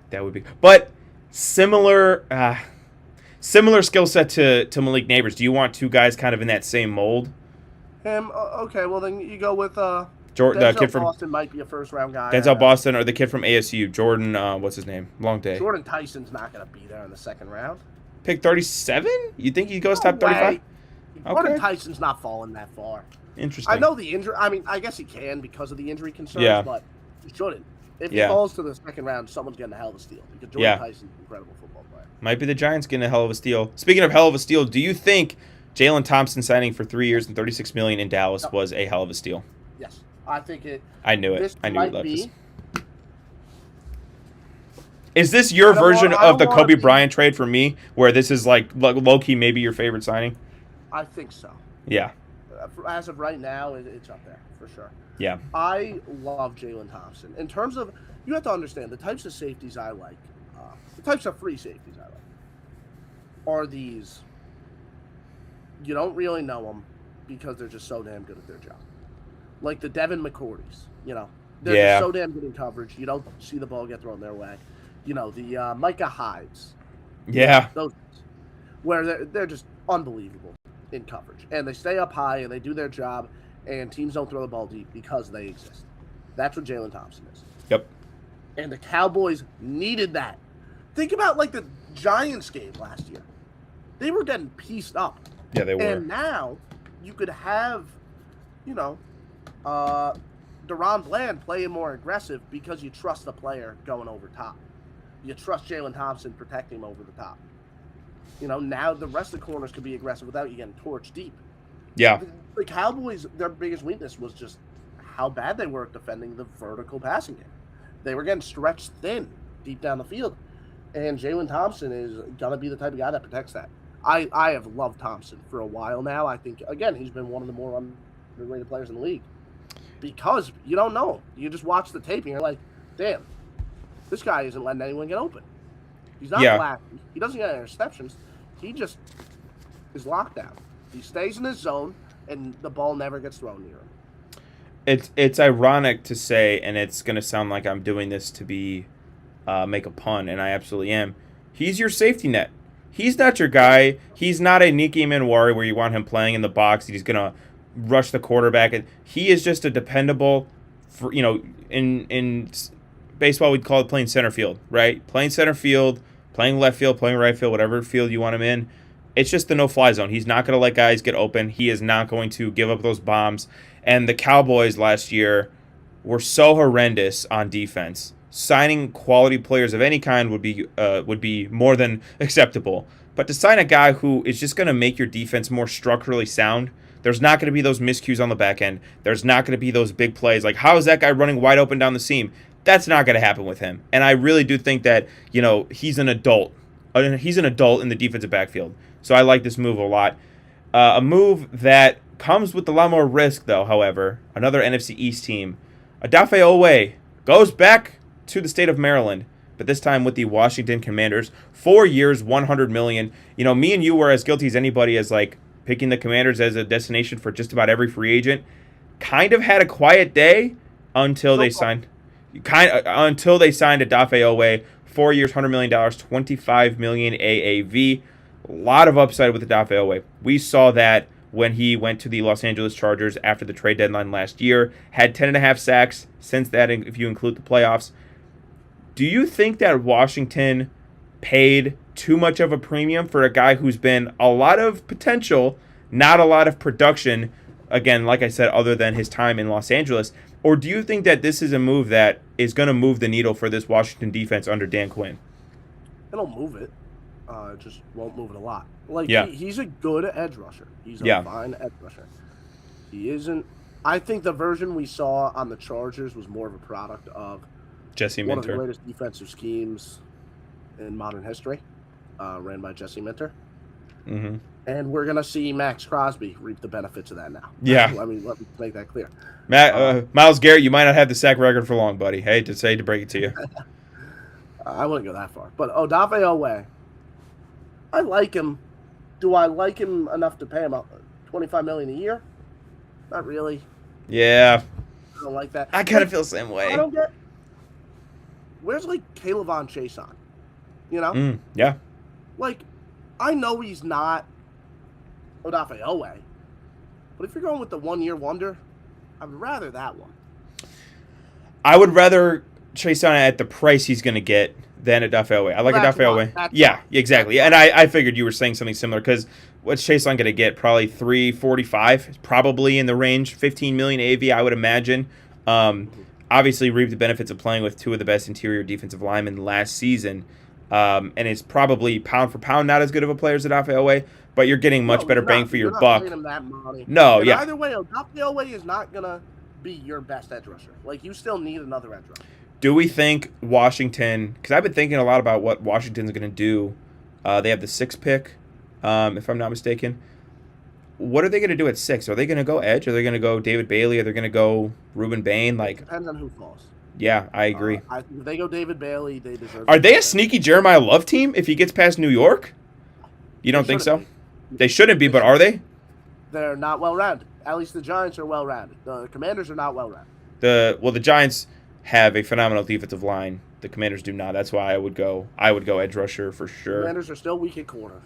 But similar skill set to Malik Neighbors. Do you want two guys kind of in that same mold? Him. Okay. Well, then you go with the kid from Boston might be a first-round guy. Denzel Boston or the kid from ASU, Jordan. What's his name? Long day. Jordan Tyson's not going to be there in the second round. Pick 37? You think he goes top 35? Jordan Tyson's not falling that far. Interesting. I know the injury. I mean, I guess he can because of the injury concerns. Yeah. But he shouldn't. If he falls to the second round, someone's getting a hell of a steal because Jordan Tyson's an incredible football player. Might be the Giants getting a hell of a steal. Speaking of hell of a steal, do you think Jalen Thompson signing for 3 years and $36 million in Dallas was a hell of a steal? Yes, I think it. I knew it. I knew might you'd love this. be. Is this your version of the Kobe Bryant trade for me, where this is like low key maybe your favorite signing? I think so. Yeah. As of right now, it's up there for sure. Yeah. I love Jalen Thompson. In terms of, you have to understand the types of safeties I like, the types of free safeties I like, are these. You don't really know them because they're just so damn good at their job. Like the Devin McCourtys, they're just so damn good in coverage. You don't see the ball get thrown their way. The Micah Hydes. Yeah. Those where they're just unbelievable in coverage. And they stay up high and they do their job, and teams don't throw the ball deep because they exist. That's what Jalen Thompson is. Yep. And the Cowboys needed that. Think about, like, the Giants game last year. They were getting pieced up. Yeah, they were. And now you could have, DeRon Bland playing more aggressive because you trust the player going over top. You trust Jalen Thompson protecting him over the top. Now the rest of the corners could be aggressive without you getting torched deep. Yeah. The Cowboys, their biggest weakness was just how bad they were at defending the vertical passing game. They were getting stretched thin deep down the field. And Jalen Thompson is going to be the type of guy that protects that. I have loved Thompson for a while now. I think, again, he's been one of the more underrated players in the league. because you don't know. You just watch the tape and you're like, damn, this guy isn't letting anyone get open. He's not flashy. He doesn't get interceptions. He just is locked down. He stays in his zone, and the ball never gets thrown near him. It's ironic to say, and it's going to sound like I'm doing this to be make a pun, and I absolutely am. He's your safety net. He's not your guy. He's not a Nicky Manwari where you want him playing in the box. He's going to rush the quarterback. And he is just a dependable, in baseball we'd call it playing center field, right? Playing center field, playing left field, playing right field, whatever field you want him in. It's just the no-fly zone. He's not going to let guys get open. He is not going to give up those bombs. And the Cowboys last year were so horrendous on defense. Signing quality players of any kind would be more than acceptable. But to sign a guy who is just going to make your defense more structurally sound, there's not going to be those miscues on the back end. There's not going to be those big plays. Like, how is that guy running wide open down the seam? That's not going to happen with him. And I really do think that, he's an adult. He's an adult in the defensive backfield. So I like this move a lot. A move that comes with a lot more risk, though, however. Another NFC East team. Odafe Oweh goes back to the state of Maryland, but this time with the Washington Commanders. 4 years, $100 million. Me and you were as guilty as anybody as, picking the Commanders as a destination for just about every free agent. Kind of had a quiet day until they signed Odafe Oweh. 4 years, $100 million, $25 million AAV. A lot of upside with Odafe Oweh. We saw that when he went to the Los Angeles Chargers after the trade deadline last year. Had 10.5 sacks since that, if you include the playoffs. Do you think that Washington paid too much of a premium for a guy who's been a lot of potential, not a lot of production, again, like I said, other than his time in Los Angeles? Or do you think that this is a move that is going to move the needle for this Washington defense under Dan Quinn? It'll move it. It just won't move it a lot. He's a good edge rusher. He's a fine edge rusher. He isn't. I think the version we saw on the Chargers was more of a product of Jesse one Minter. of the greatest defensive schemes in modern history, ran by Jesse Minter. Mm-hmm. And we're going to see Max Crosby reap the benefits of that now. Yeah. Let me make that clear. Myles Garrett, you might not have the sack record for long, buddy. Hate to break it to you. I wouldn't go that far. But Odafe Oweh, I like him. Do I like him enough to pay him $25 million a year? Not really. Yeah. I don't like that. I kind of feel the same way. I don't get. Where's Caleb Chase on? Yeah. I know he's not Odafe Oweh, but if you're going with the 1 year wonder, I would rather that one. I would rather Chase on at the price he's going to get than Odafe Oweh. I like Odafe Oweh. Yeah, exactly. And I figured you were saying something similar because what's Chase on going to get? Probably $345, probably in the range, $15 million AV, I would imagine. Obviously reaped the benefits of playing with two of the best interior defensive linemen last season. And it's probably pound for pound not as good of a player as Odafe Oweh, but you're getting much better bang for your buck. Him that money. No, and yeah. Either way, Odafe Oweh is not going to be your best edge rusher. You still need another edge rusher. Do we think Washington, because I've been thinking a lot about what Washington's going to do. They have the 6th pick, if I'm not mistaken. What are they going to do at 6? Are they going to go edge? Are they going to go David Bailey? Are they going to go Ruben Bain? It depends on who falls. Yeah, I agree. If they go David Bailey, they deserve. Are they a sneaky Jeremiah Love team if he gets past New York? You don't think so? They shouldn't be, but are they? They're not well-rounded. At least the Giants are well-rounded. The Commanders are not well-rounded. The Giants have a phenomenal defensive line. The Commanders do not. That's why I would go edge rusher for sure. The Commanders are still weak at corner.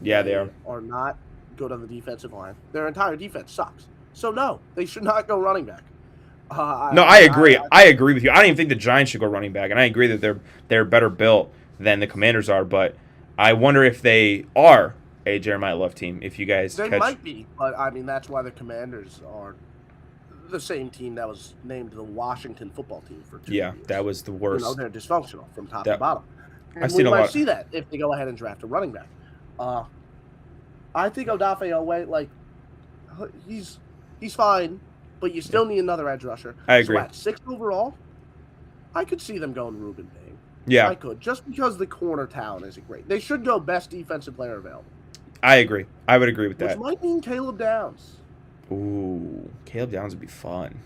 Yeah, they are. Are not good on the defensive line. Their entire defense sucks. So no, they should not go running back. I agree. I agree with you. I don't even think the Giants should go running back, and I agree that they're better built than the Commanders are. But I wonder if they are a Jeremiah Love team. If you guys, they might be, but that's why the Commanders are the same team that was named the Washington football team for 2 years. Yeah, that was the worst. They're dysfunctional from top to bottom. And we might see that if they go ahead and draft a running back. I think Odafe Oweh, he's fine, but you still need another edge rusher. I agree. So at 6 overall, I could see them going Ruben Bain. Yeah. I could, just because the corner talent isn't great. They should go best defensive player available. I agree. I would agree with that. Which might mean Caleb Downs. Ooh, Caleb Downs would be fun.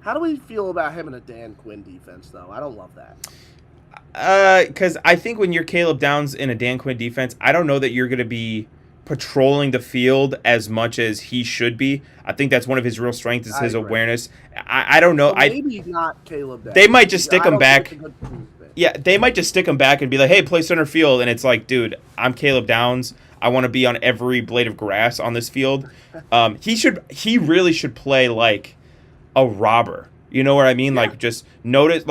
How do we feel about him in a Dan Quinn defense, though? I don't love that. Because I think when you're Caleb Downs in a Dan Quinn defense, I don't know that you're going to be patrolling the field as much as he should be. I think that's one of his real strengths is his awareness. I don't know. Well, maybe not Caleb Downs. They might just stick him back. Yeah, they might just stick him back and be like, hey, play center field. And it's like, dude, I'm Caleb Downs. I want to be on every blade of grass on this field. He really should play like a robber. You know what I mean? Yeah. Like just notice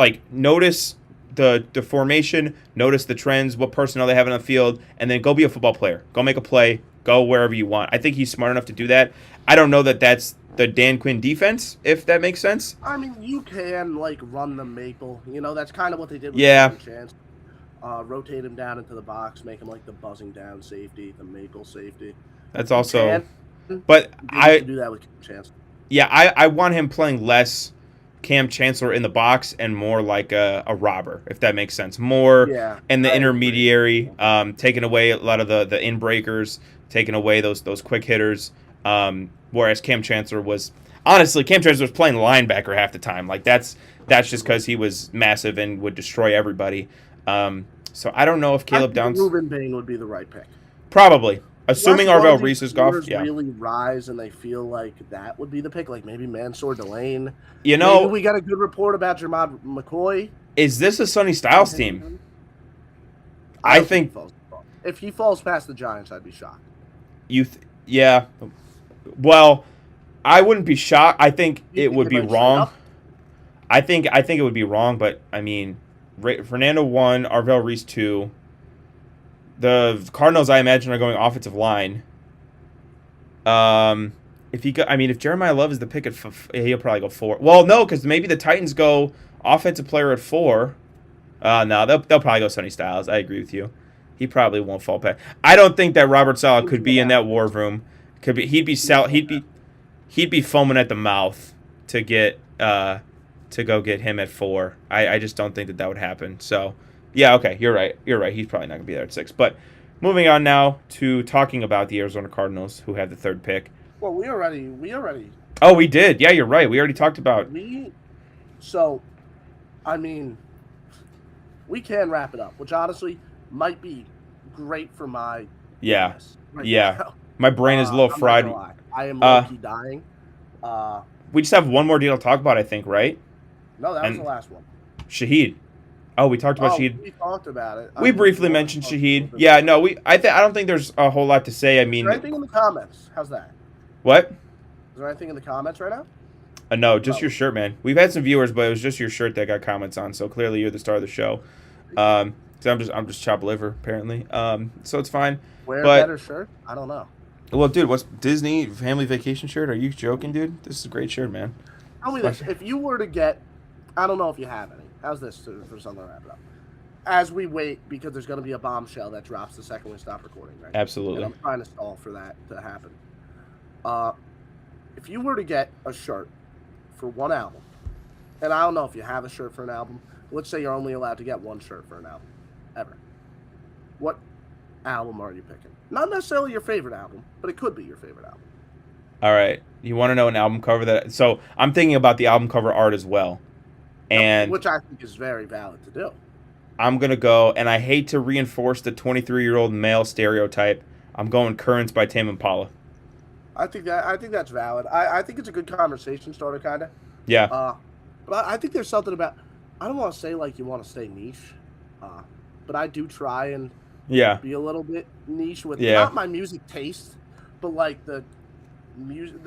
the formation, notice the trends, what personnel they have on the field, and then go be a football player. Go make a play. Go wherever you want. I think he's smart enough to do that. I don't know that that's the Dan Quinn defense, if that makes sense. I mean, you can like run the maple. You know, that's kind of what they did with Chance. Rotate him down into the box, make him like the buzzing down safety, the maple safety. That's also, but I do that with Chance. Yeah, I want him playing less Cam Chancellor in the box and more like a robber, if that makes sense. More in the intermediary, taking away a lot of the in breakers, taking away those quick hitters. Whereas Cam Chancellor was playing linebacker half the time. Like that's just because he was massive and would destroy everybody. So I don't know if Caleb Downs. Ruben Bain would be the right pick. Probably. Assuming Arvell Reese is gone, really rise and they feel like that would be the pick, like maybe Mansour Delane. You know, maybe we got a good report about Jermod McCoy. Is this a Sonny Styles team? I think if he falls past the Giants, I'd be shocked. Yeah. Well, I wouldn't be shocked. I think it would be wrong. I think it would be wrong, but I mean, Fernando 1, Arvell Reese 2. The Cardinals, I imagine, are going offensive line. If Jeremiah Love is the pick he'll probably go 4. Well, no, because maybe the Titans go offensive player at 4. No, they'll probably go Sonny Styles. I agree with you. He probably won't fall past. I don't think that Robert Saleh could be in that war room. He'd be foaming at the mouth to go get him at 4. I just don't think that would happen. So. Yeah, okay, you're right. He's probably not going to be there at 6. But moving on now to talking about the Arizona Cardinals, who have the 3rd pick. Well, we already. Oh, we did. Yeah, you're right. We already talked about. So, I mean, we can wrap it up, which honestly might be great for my. Yeah. Now. My brain is a little fried. I am low-key dying. We just have one more deal to talk about, I think, right? No, that was the last one. Shahid. Oh, we talked about Shahid. We talked about it. We briefly mentioned Shahid. Yeah, no, I don't think there's a whole lot to say. I mean, is there anything in the comments? How's that? What? Is there anything in the comments right now? No, just your shirt, man. We've had some viewers, but it was just your shirt that got comments on. So clearly, you're the star of the show. So I'm just chopped liver apparently. So it's fine. Wear a better shirt? I don't know. Well, dude, what's Disney family vacation shirt? Are you joking, dude? This is a great shirt, man. Tell me this: if you were to get, I don't know if you have any. How's this for something to wrap it up? As we wait, because there's going to be a bombshell that drops the second we stop recording, right? Absolutely. And I'm trying to stall for that to happen. If you were to get a shirt for one album, and I don't know if you have a shirt for an album, let's say you're only allowed to get one shirt for an album, ever. What album are you picking? Not necessarily your favorite album, but it could be your favorite album. All right. You want to know an album cover that? So I'm thinking about the album cover art as well. And which I think is very valid to do. I'm going to go, and I hate to reinforce the 23-year-old male stereotype. I'm going Currents by Tame Impala. I think that's valid. I think it's a good conversation starter, kind of. Yeah. But I think there's something about, I don't want to say like you want to stay niche, but I do try and be a little bit niche with not my music taste, but like the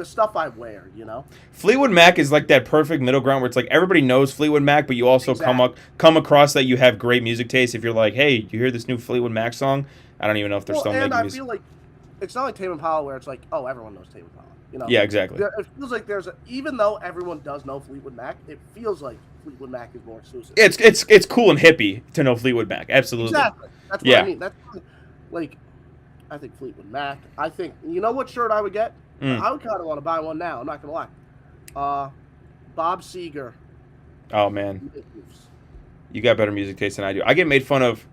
stuff I wear, you know. Fleetwood Mac is like that perfect middle ground where it's like everybody knows Fleetwood Mac, but you also come across that you have great music taste. If you're like, hey, you hear this new Fleetwood Mac song? I don't even know if they're still making music. And I feel like it's not like Tame Impala where it's like, oh, everyone knows Tame Impala, you know. Yeah, exactly. It feels like even though everyone does know Fleetwood Mac, it feels like Fleetwood Mac is more exclusive. It's cool and hippie to know Fleetwood Mac. Absolutely. Exactly. That's what I mean. That's like, I think Fleetwood Mac. I think, you know what shirt I would get? I would kind of want to buy one now. I'm not going to lie. Bob Seger. Oh, man. You got better music taste than I do. I get made fun of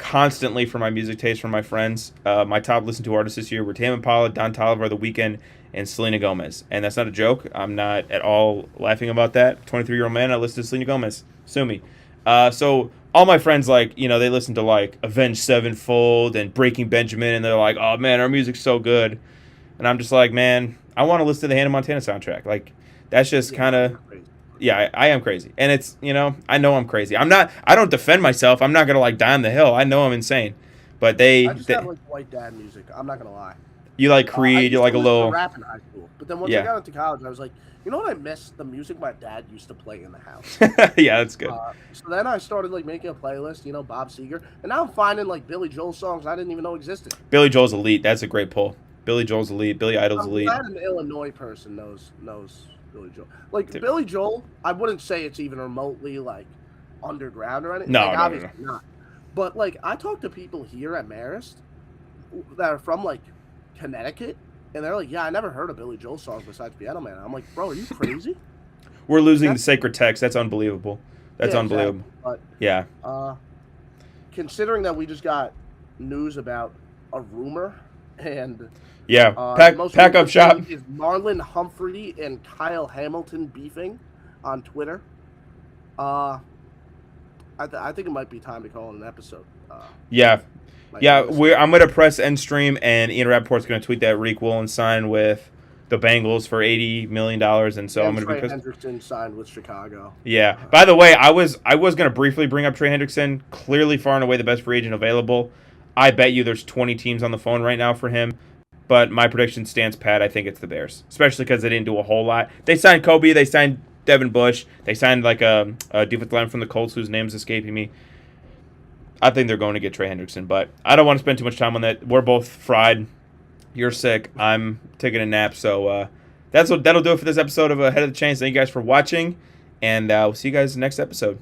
constantly for my music taste from my friends. My top listened to artists this year were Tame Impala, Don Toliver, The Weeknd, and Selena Gomez. And that's not a joke. I'm not at all laughing about that. 23-year-old man, I listen to Selena Gomez. Sue me. So all my friends, like, you know, they listen to, like, Avenged Sevenfold and Breaking Benjamin, and they're like, oh, man, our music's so good. And I'm just like, man, I want to listen to the Hannah Montana soundtrack. Like, that's just kind of... Yeah, I am crazy. And it's, you know I'm crazy. I don't defend myself. I'm not going to, like, die on the hill. I know I'm insane. But I just have, like, white dad music. I'm not going to lie. You like Creed, you're like a little... rap in high school. But then once I got into college, I was like, you know what I miss? The music my dad used to play in the house. Yeah, that's good. So then I started, like, making a playlist, you know, Bob Seger. And now I'm finding, like, Billy Joel songs I didn't even know existed. Billy Joel's elite. That's a great pull. Billy Joel's elite. Billy Idol's elite. I'm glad an Illinois person knows Billy Joel. Like, Billy Joel, I wouldn't say it's even remotely, like, underground or anything. No, like, no, obviously not. But, like, I talk to people here at Marist that are from, like, Connecticut, and they're like, yeah, I never heard of Billy Joel songs besides Piano Man. I'm like, bro, are you crazy? We're losing the sacred text. That's unbelievable. That's unbelievable. Exactly. But, yeah. Considering that we just got news about a rumor and... Yeah, pack up shop. Is Marlon Humphrey and Kyle Hamilton beefing on Twitter? I think it might be time to call it an episode. Yeah. I'm gonna press end stream, and Ian Rappaport's gonna tweet that Reek Woolen signed with the Bengals for $80 million, and so I'm gonna Trey Hendrickson signed with Chicago. Yeah. By the way, I was gonna briefly bring up Trey Hendrickson. Clearly, far and away the best free agent available. I bet you there's 20 teams on the phone right now for him. But my prediction stands pat. I think it's the Bears, especially because they didn't do a whole lot. They signed Kobe. They signed Devin Bush. They signed like a defensive line from the Colts whose name's escaping me. I think they're going to get Trey Hendrickson, but I don't want to spend too much time on that. We're both fried. You're sick. I'm taking a nap. So that'll do it for this episode of Ahead of the Chains. Thank you guys for watching, and we'll see you guys next episode.